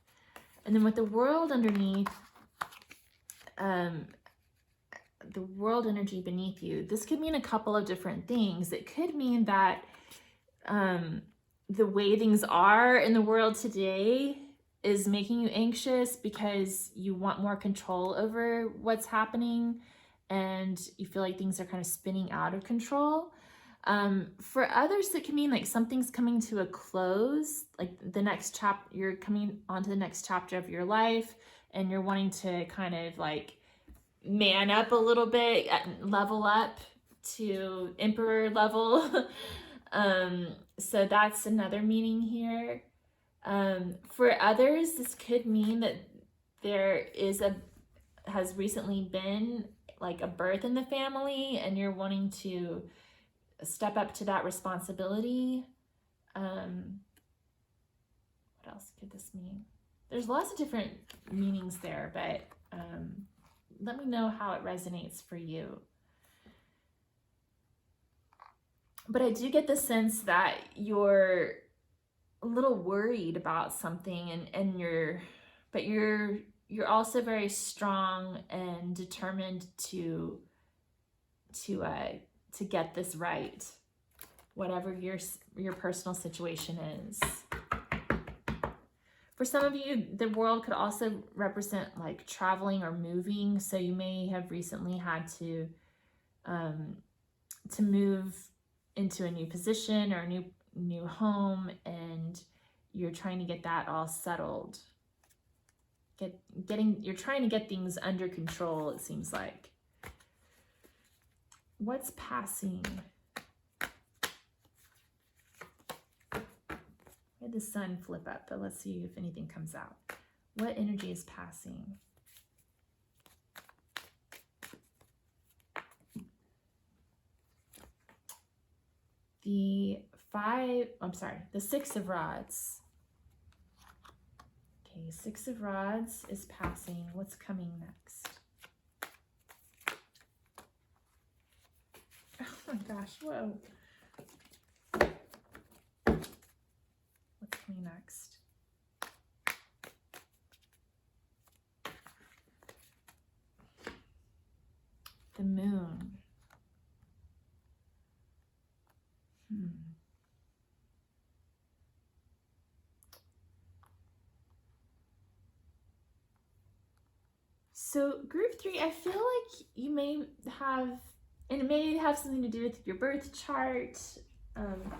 And then with the World underneath, the World energy beneath you, this could mean a couple of different things. It could mean that the way things are in the world today is making you anxious because you want more control over what's happening and you feel like things are kind of spinning out of control. For others, it can mean like something's coming to a close, like the next you're coming onto the next chapter of your life and you're wanting to kind of like man up a little bit, level up to Emperor level. So that's another meaning here. For others, this could mean that there has recently been like a birth in the family and you're wanting to step up to that responsibility. What else could this mean? There's lots of different meanings there, but let me know how it resonates for you. But I do get the sense that you're a little worried about something, and you're also very strong and determined to get this right, whatever your personal situation is. For some of you, the world could also represent like traveling or moving. So you may have recently had to move into a new position or a new home, and you're trying to get that all settled. You're trying to get things under control, it seems like. What's passing? I had the sun flip up, but let's see if anything comes out. What energy is passing? The Six of Rods. Okay, Six of Rods is passing. What's coming next? Oh my gosh, whoa. What's coming next? The Moon. So group 3, I feel like you may have, and it may have something to do with your birth chart,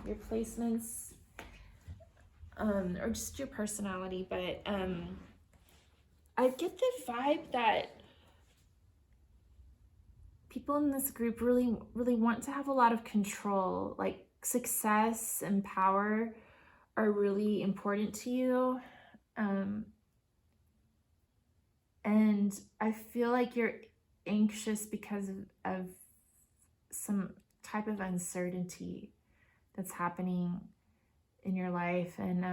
your placements, or just your personality, but I get the vibe that people in this group really want to have a lot of control. Like success and power are really important to you. And I feel like you're anxious because of some type of uncertainty that's happening in your life. And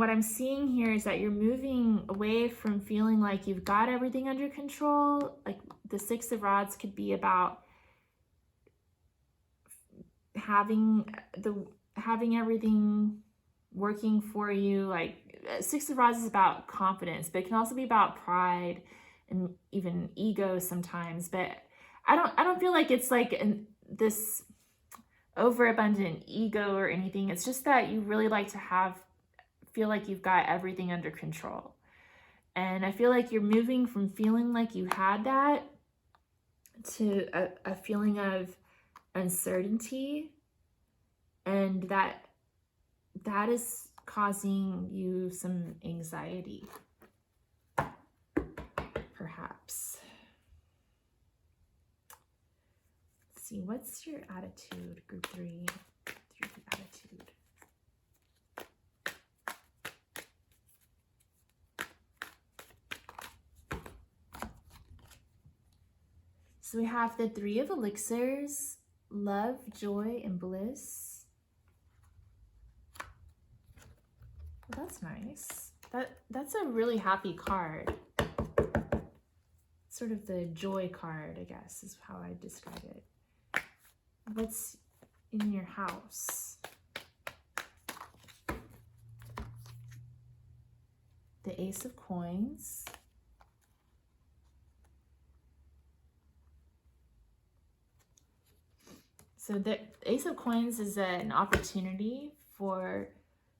what I'm seeing here is that you're moving away from feeling like you've got everything under control. Like the Six of Rods could be about having everything working for you. Like Six of Rods is about confidence, but it can also be about pride and even ego sometimes. But I don't feel like it's like this overabundant ego or anything. It's just that you really like to feel like you've got everything under control. And I feel like you're moving from feeling like you had that to a feeling of uncertainty, and that is causing you some anxiety, perhaps. Let's see, what's your attitude, group 3? Your attitude. So we have the Three of Elixirs, love, joy, and bliss. Well, that's nice. That's a really happy card. Sort of the joy card, I guess, is how I describe it. What's in your house? The Ace of Coins. So the Ace of Coins is an opportunity for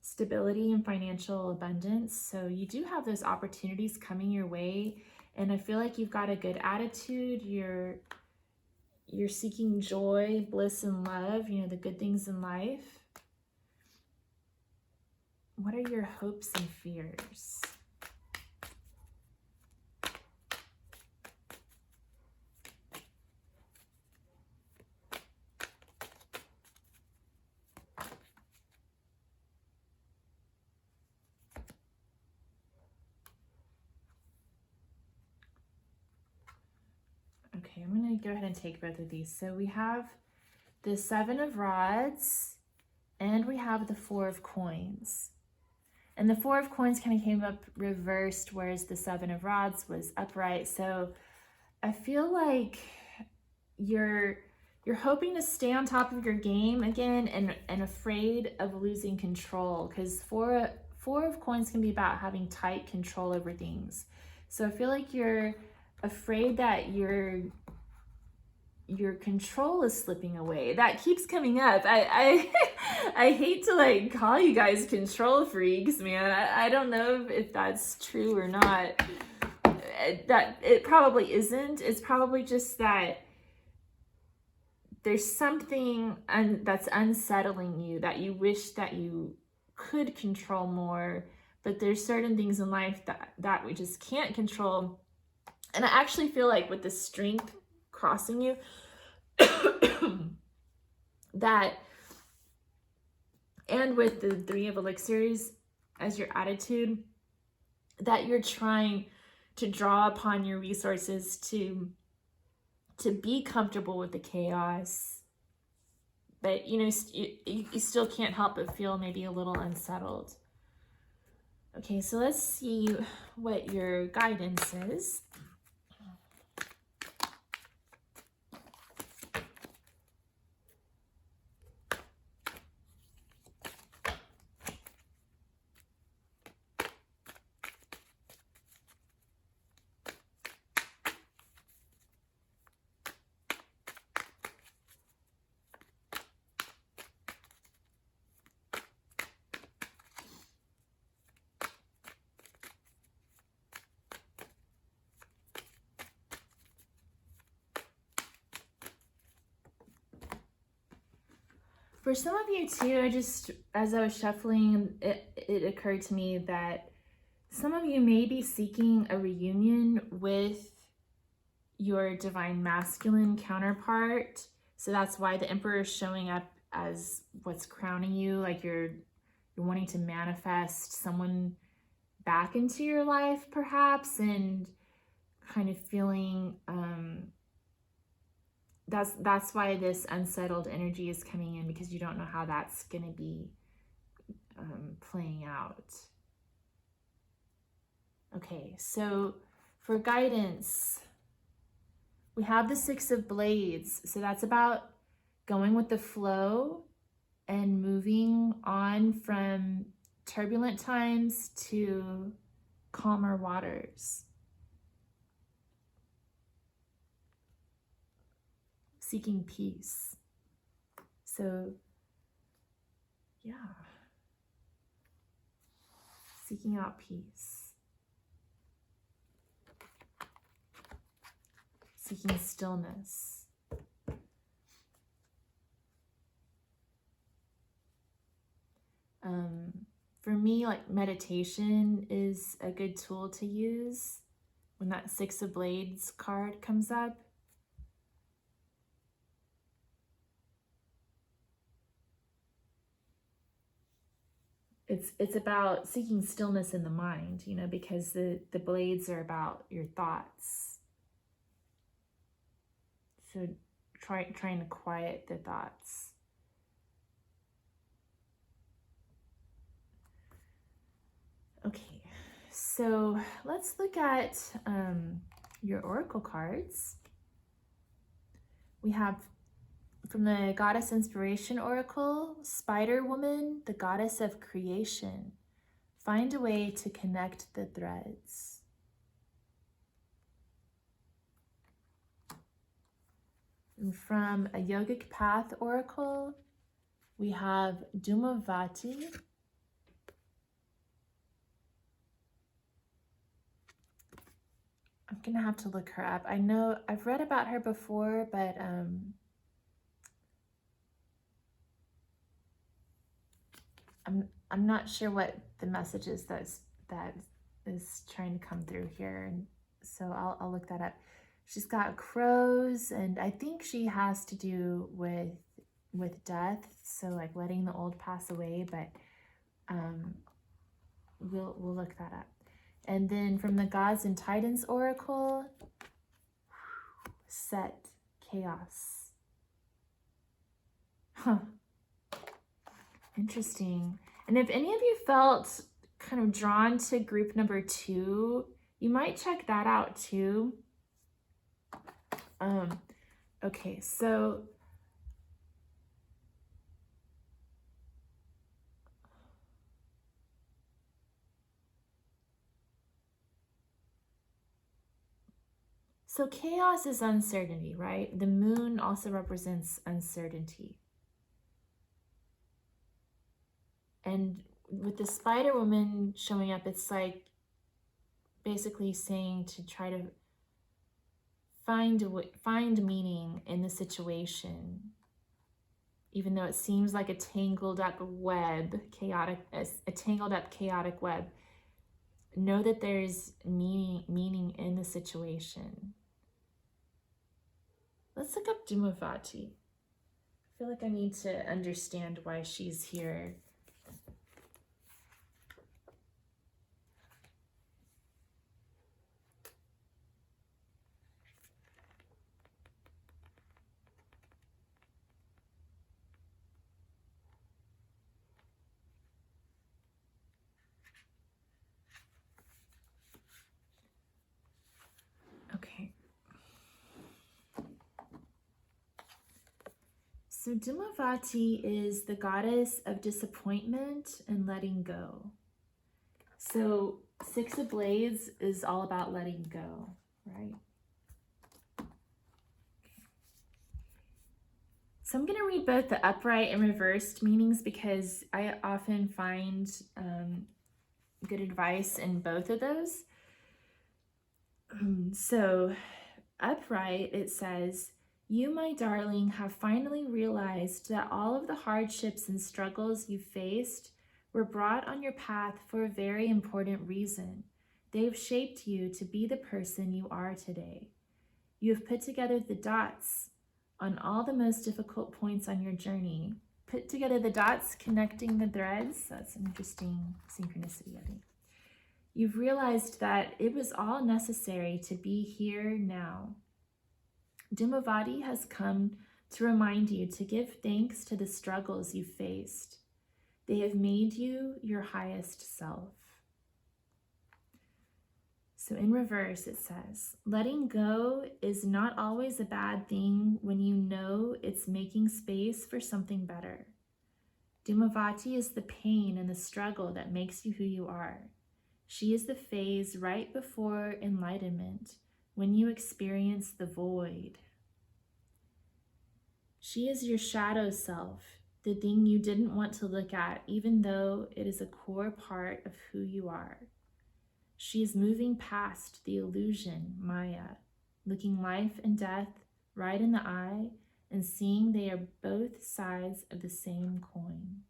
stability and financial abundance. So you do have those opportunities coming your way, and I feel like you've got a good attitude. You're seeking joy, bliss, and love, you know, the good things in life. What are your hopes and fears? Okay, I'm going to go ahead and take both of these. So we have the Seven of Rods and we have the Four of Coins. And the Four of Coins kind of came up reversed, whereas the Seven of Rods was upright. So I feel like you're hoping to stay on top of your game again, and afraid of losing control, because Four of Coins can be about having tight control over things. So I feel like you're afraid that your control is slipping away. That keeps coming up. I hate to like call you guys control freaks, man. I don't know if that's true or not. That it probably isn't. It's probably just that there's something that's unsettling you, that you wish that you could control more, but there's certain things in life that we just can't control. And I actually feel like with the strength crossing you, that, and with the Three of Elixirs as your attitude, that you're trying to draw upon your resources to be comfortable with the chaos, but you still can't help but feel maybe a little unsettled. Okay, so let's see what your guidance is. For some of you too, as I was shuffling, it occurred to me that some of you may be seeking a reunion with your divine masculine counterpart. So that's why the Emperor is showing up as what's crowning you, like you're wanting to manifest someone back into your life perhaps, and kind of feeling that's why this unsettled energy is coming in, because you don't know how that's going to be playing out. Okay, so for guidance, we have the Six of Blades. So that's about going with the flow and moving on from turbulent times to calmer waters. Seeking peace. So, yeah. Seeking out peace. Seeking stillness. For me, like meditation is a good tool to use when that Six of Blades card comes up. It's about seeking stillness in the mind, because the blades are about your thoughts. So trying to quiet the thoughts. Okay, so let's look at your oracle cards. We have, from the Goddess Inspiration Oracle, Spider Woman, the Goddess of Creation. Find a way to connect the threads. And from a Yogic Path Oracle, we have Dhumavati. I'm gonna have to look her up. I know I've read about her before, but I'm not sure what the message is that is trying to come through here, and so I'll look that up. She's got crows, and I think she has to do with death, so like letting the old pass away, but we'll look that up. And then from the Gods and Titans Oracle, Set, Chaos. Huh. Interesting. And if any of you felt kind of drawn to group number 2, you might check that out too. Okay, so chaos is uncertainty, right? The moon also represents uncertainty. And with the Spider Woman showing up, it's like basically saying to try to find meaning in the situation, even though it seems like a tangled up web, a tangled up chaotic web. Know that there's meaning in the situation. Let's look up Dumavati. I feel like I need to understand why she's here. Okay. So Dumavati is the goddess of disappointment and letting go. So 6 of Blades is all about letting go, right? So I'm going to read both the upright and reversed meanings because I often find good advice in both of those. So upright, it says, "You, my darling, have finally realized that all of the hardships and struggles you faced were brought on your path for a very important reason. They've shaped you to be the person you are today. You have put together the dots on all the most difficult points on your journey. Put together the dots connecting the threads." That's an interesting synchronicity, I think. "You've realized that it was all necessary to be here now. Dumavati has come to remind you to give thanks to the struggles you faced. They have made you your highest self." So in reverse, it says, "Letting go is not always a bad thing when you know it's making space for something better. Dumavati is the pain and the struggle that makes you who you are. She is the phase right before enlightenment, when you experience the void. She is your shadow self, the thing you didn't want to look at, even though it is a core part of who you are. She is moving past the illusion, Maya, looking life and death right in the eye and seeing they are both sides of the same coin.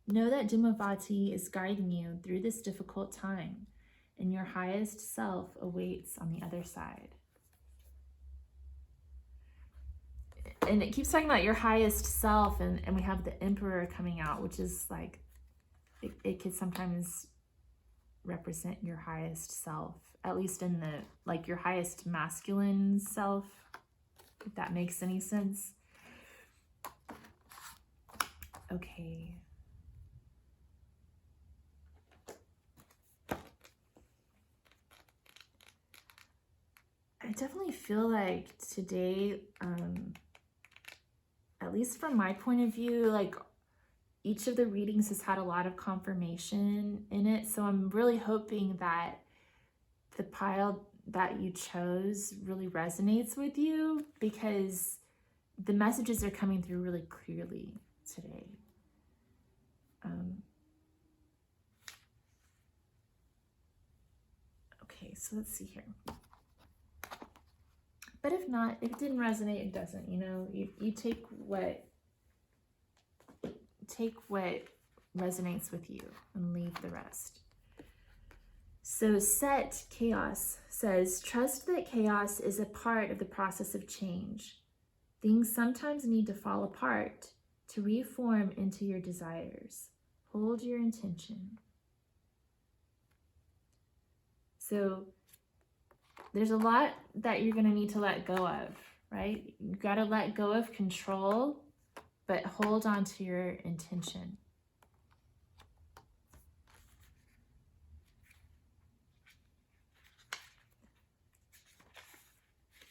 Know that Dumavati is guiding you through this difficult time, and your highest self awaits on the other side." And it keeps talking about your highest self, and we have the Emperor coming out, which is like, it could sometimes represent your highest self, at least in the, like, your highest masculine self, if that makes any sense. Okay. I definitely feel like today, at least from my point of view, like each of the readings has had a lot of confirmation in it. So I'm really hoping that the pile that you chose really resonates with you, because the messages are coming through really clearly today. Okay, so let's see here. But if not, if it didn't resonate, it doesn't, you know, you take what resonates with you and leave the rest. So Set Chaos says, "Trust that chaos is a part of the process of change. Things sometimes need to fall apart to reform into your desires. Hold your intention." So there's a lot that you're going to need to let go of, right? You've got to let go of control, but hold on to your intention.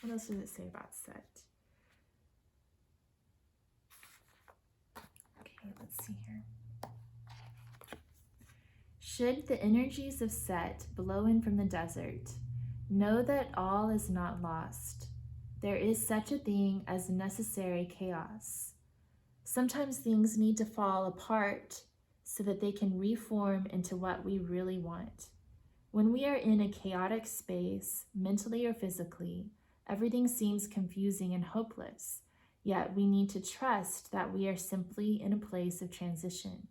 What else does it say about Set? Okay, let's see here. Should the energies of Set blow in from the desert, know that all is not lost. There is such a thing as necessary chaos. Sometimes things need to fall apart so that they can reform into what we really want. When we are in a chaotic space, mentally or physically, everything seems confusing and hopeless, yet we need to trust that we are simply in a place of transition.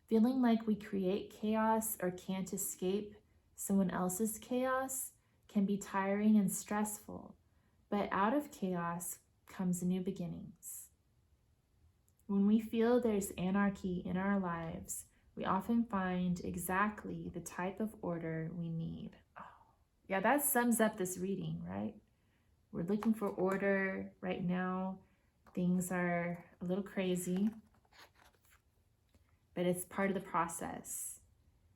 Feeling like we create chaos or can't escape someone else's chaos can be tiring and stressful, but out of chaos comes new beginnings. When we feel there's anarchy in our lives, we often find exactly the type of order we need. Oh, yeah, that sums up this reading, right? We're looking for order right now. Things are a little crazy, but it's part of the process.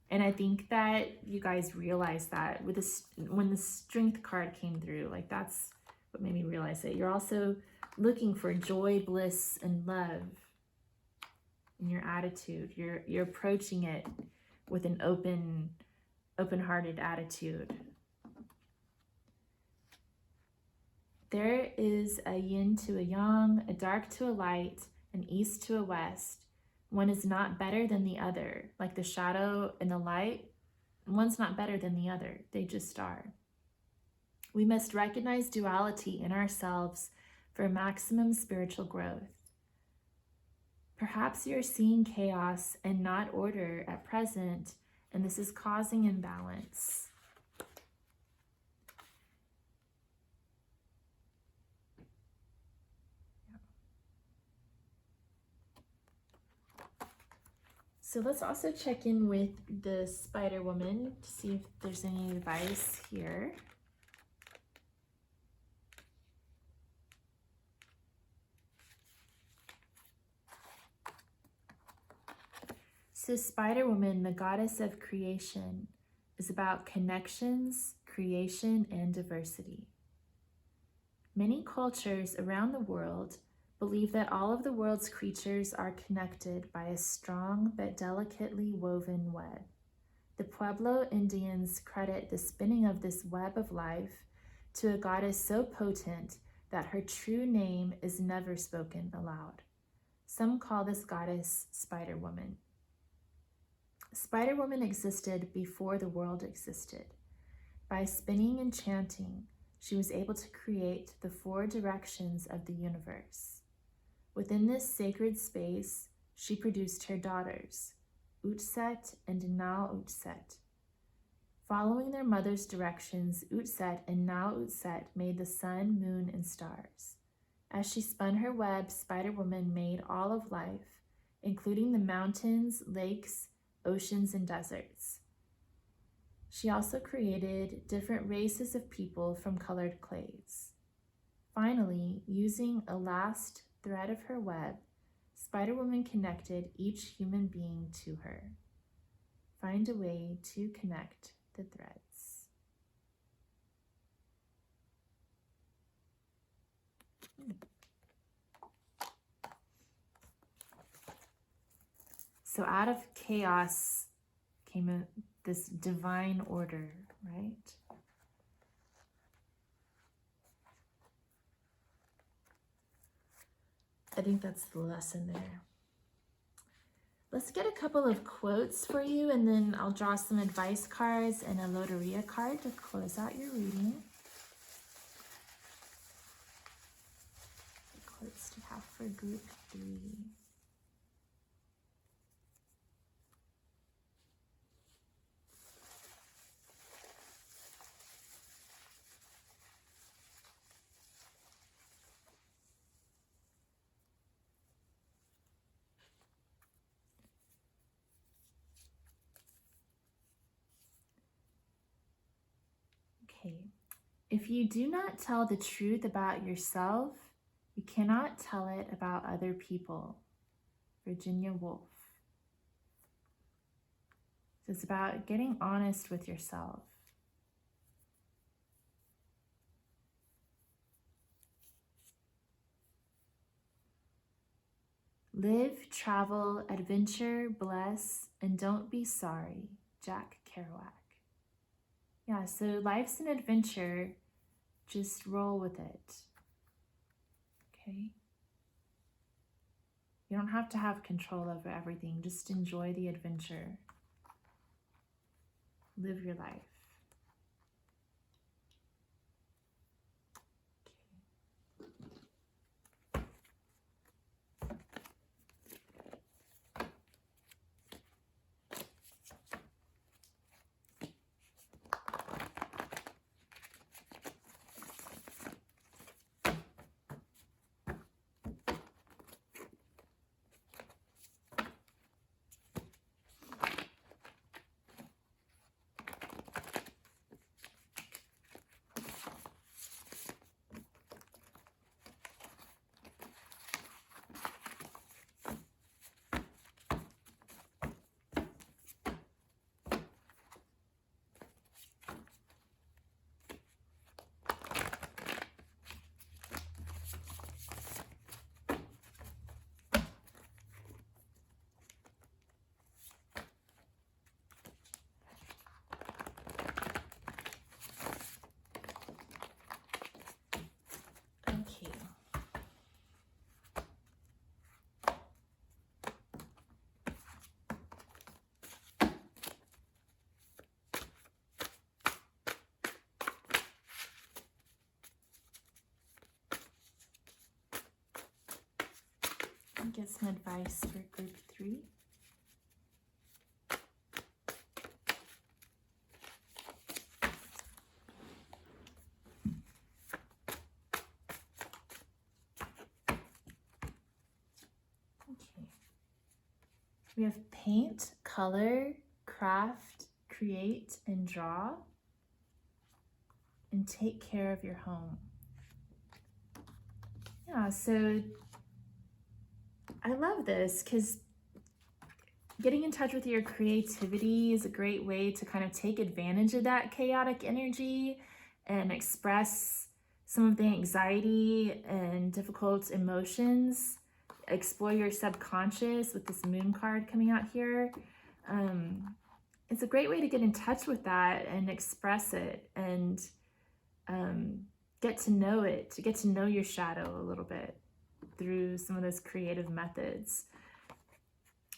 And I think that you guys realize that with this, when the Strength card came through, like that's what made me realize it. You're also looking for joy, bliss, and love in your attitude. You're approaching it with an open-hearted attitude. There is a yin to a yang, a dark to a light, an east to a west. One is not better than the other. Like the shadow and the light, one's not better than the other. They just are. We must recognize duality in ourselves for maximum spiritual growth. Perhaps you're seeing chaos and not order at present, and this is causing imbalance. So let's also check in with the Spider Woman to see if there's any advice here. So Spider Woman, the goddess of creation, is about connections, creation, and diversity. Many cultures around the world believe that all of the world's creatures are connected by a strong but delicately woven web. The Pueblo Indians credit the spinning of this web of life to a goddess so potent that her true name is never spoken aloud. Some call this goddess Spider Woman. Spider Woman existed before the world existed. By spinning and chanting, she was able to create the 4 directions of the universe. Within this sacred space, she produced her daughters, Utset and Now-Utset. Following their mother's directions, Utset and Now-Utset made the sun, moon, and stars. As she spun her web, Spider Woman made all of life, including the mountains, lakes, oceans, and deserts. She also created different races of people from colored clays. Finally, using a last thread of her web, Spider Woman connected each human being to her. Find a way to connect the threads. So out of chaos came this divine order, right? I think that's the lesson there. Let's get a couple of quotes for you, and then I'll draw some advice cards and a Loteria card to close out your reading. The quotes to have for group 3. Okay, if you do not tell the truth about yourself, you cannot tell it about other people. Virginia Woolf. So it's about getting honest with yourself. Live, travel, adventure, bless, and don't be sorry. Jack Kerouac. Yeah, so life's an adventure. Just roll with it. Okay? You don't have to have control over everything. Just enjoy the adventure. Live your life. Okay. Get some advice for group 3. Okay. We have paint, color, craft, create, and draw, and take care of your home. Yeah, so I love this because getting in touch with your creativity is a great way to kind of take advantage of that chaotic energy and express some of the anxiety and difficult emotions. Explore your subconscious with this moon card coming out here. It's a great way to get in touch with that and express it and get to know it, to get to know your shadow a little bit through some of those creative methods.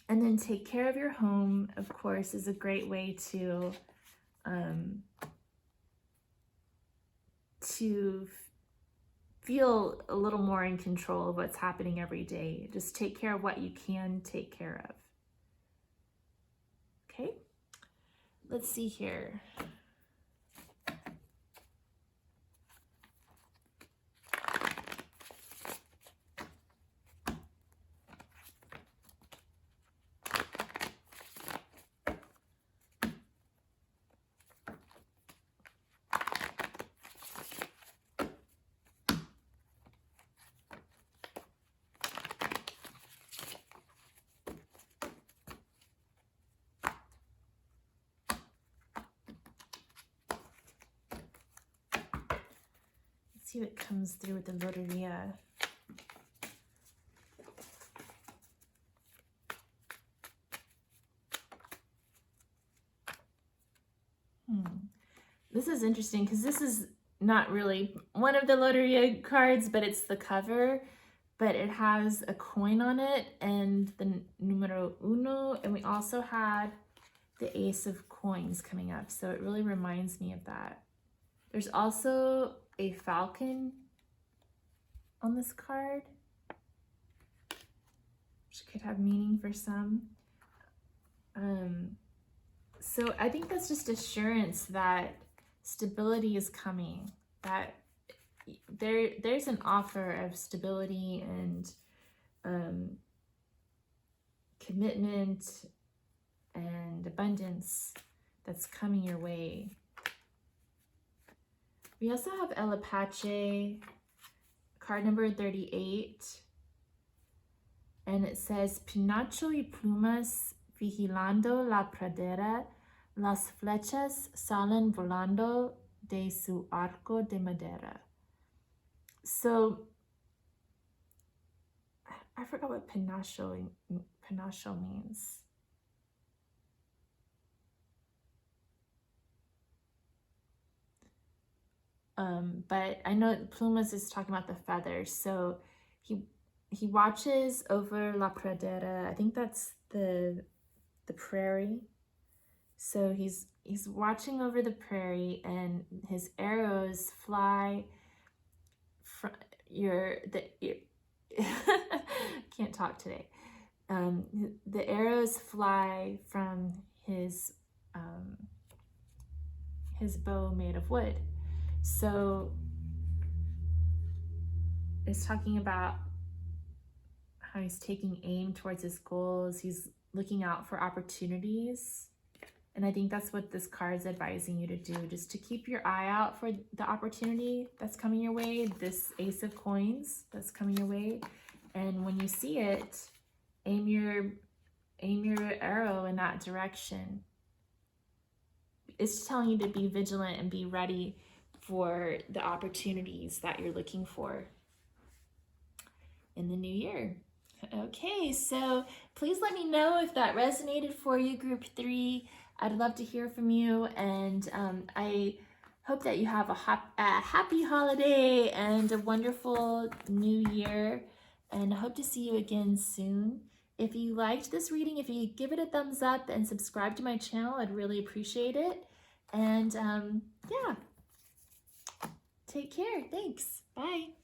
And then take care of your home, of course, is a great way to feel a little more in control of what's happening every day. Just take care of what you can take care of. Okay, let's see here. See what comes through with the Loteria. This is interesting because this is not really one of the Loteria cards, but it's the cover. But it has a coin on it and the numero uno, and we also had the ace of coins coming up. So it really reminds me of that. There's also a falcon on this card, which could have meaning for some. So I think that's just assurance that stability is coming, that there's an offer of stability and commitment and abundance that's coming your way. We also have El Apache, card number 38, and it says, Pinacho y plumas vigilando la pradera, las flechas salen volando de su arco de madera. So I forgot what panache means. But I know plumas is talking about the feathers. So he watches over La Pradera. I think that's the prairie. So he's watching over the prairie, and his arrows fly from can't talk today. The arrows fly from his bow made of wood. So it's talking about how he's taking aim towards his goals. He's looking out for opportunities. And I think that's what this card is advising you to do, just to keep your eye out for the opportunity that's coming your way, this Ace of Coins that's coming your way. And when you see it, aim your arrow in that direction. It's telling you to be vigilant and be ready for the opportunities that you're looking for in the new year. Okay, so please let me know if that resonated for you, Group 3. I'd love to hear from you, and I hope that you have a happy holiday and a wonderful new year, and I hope to see you again soon. If you liked this reading, if you give it a thumbs up and subscribe to my channel, I'd really appreciate it. And yeah, take care. Thanks. Bye.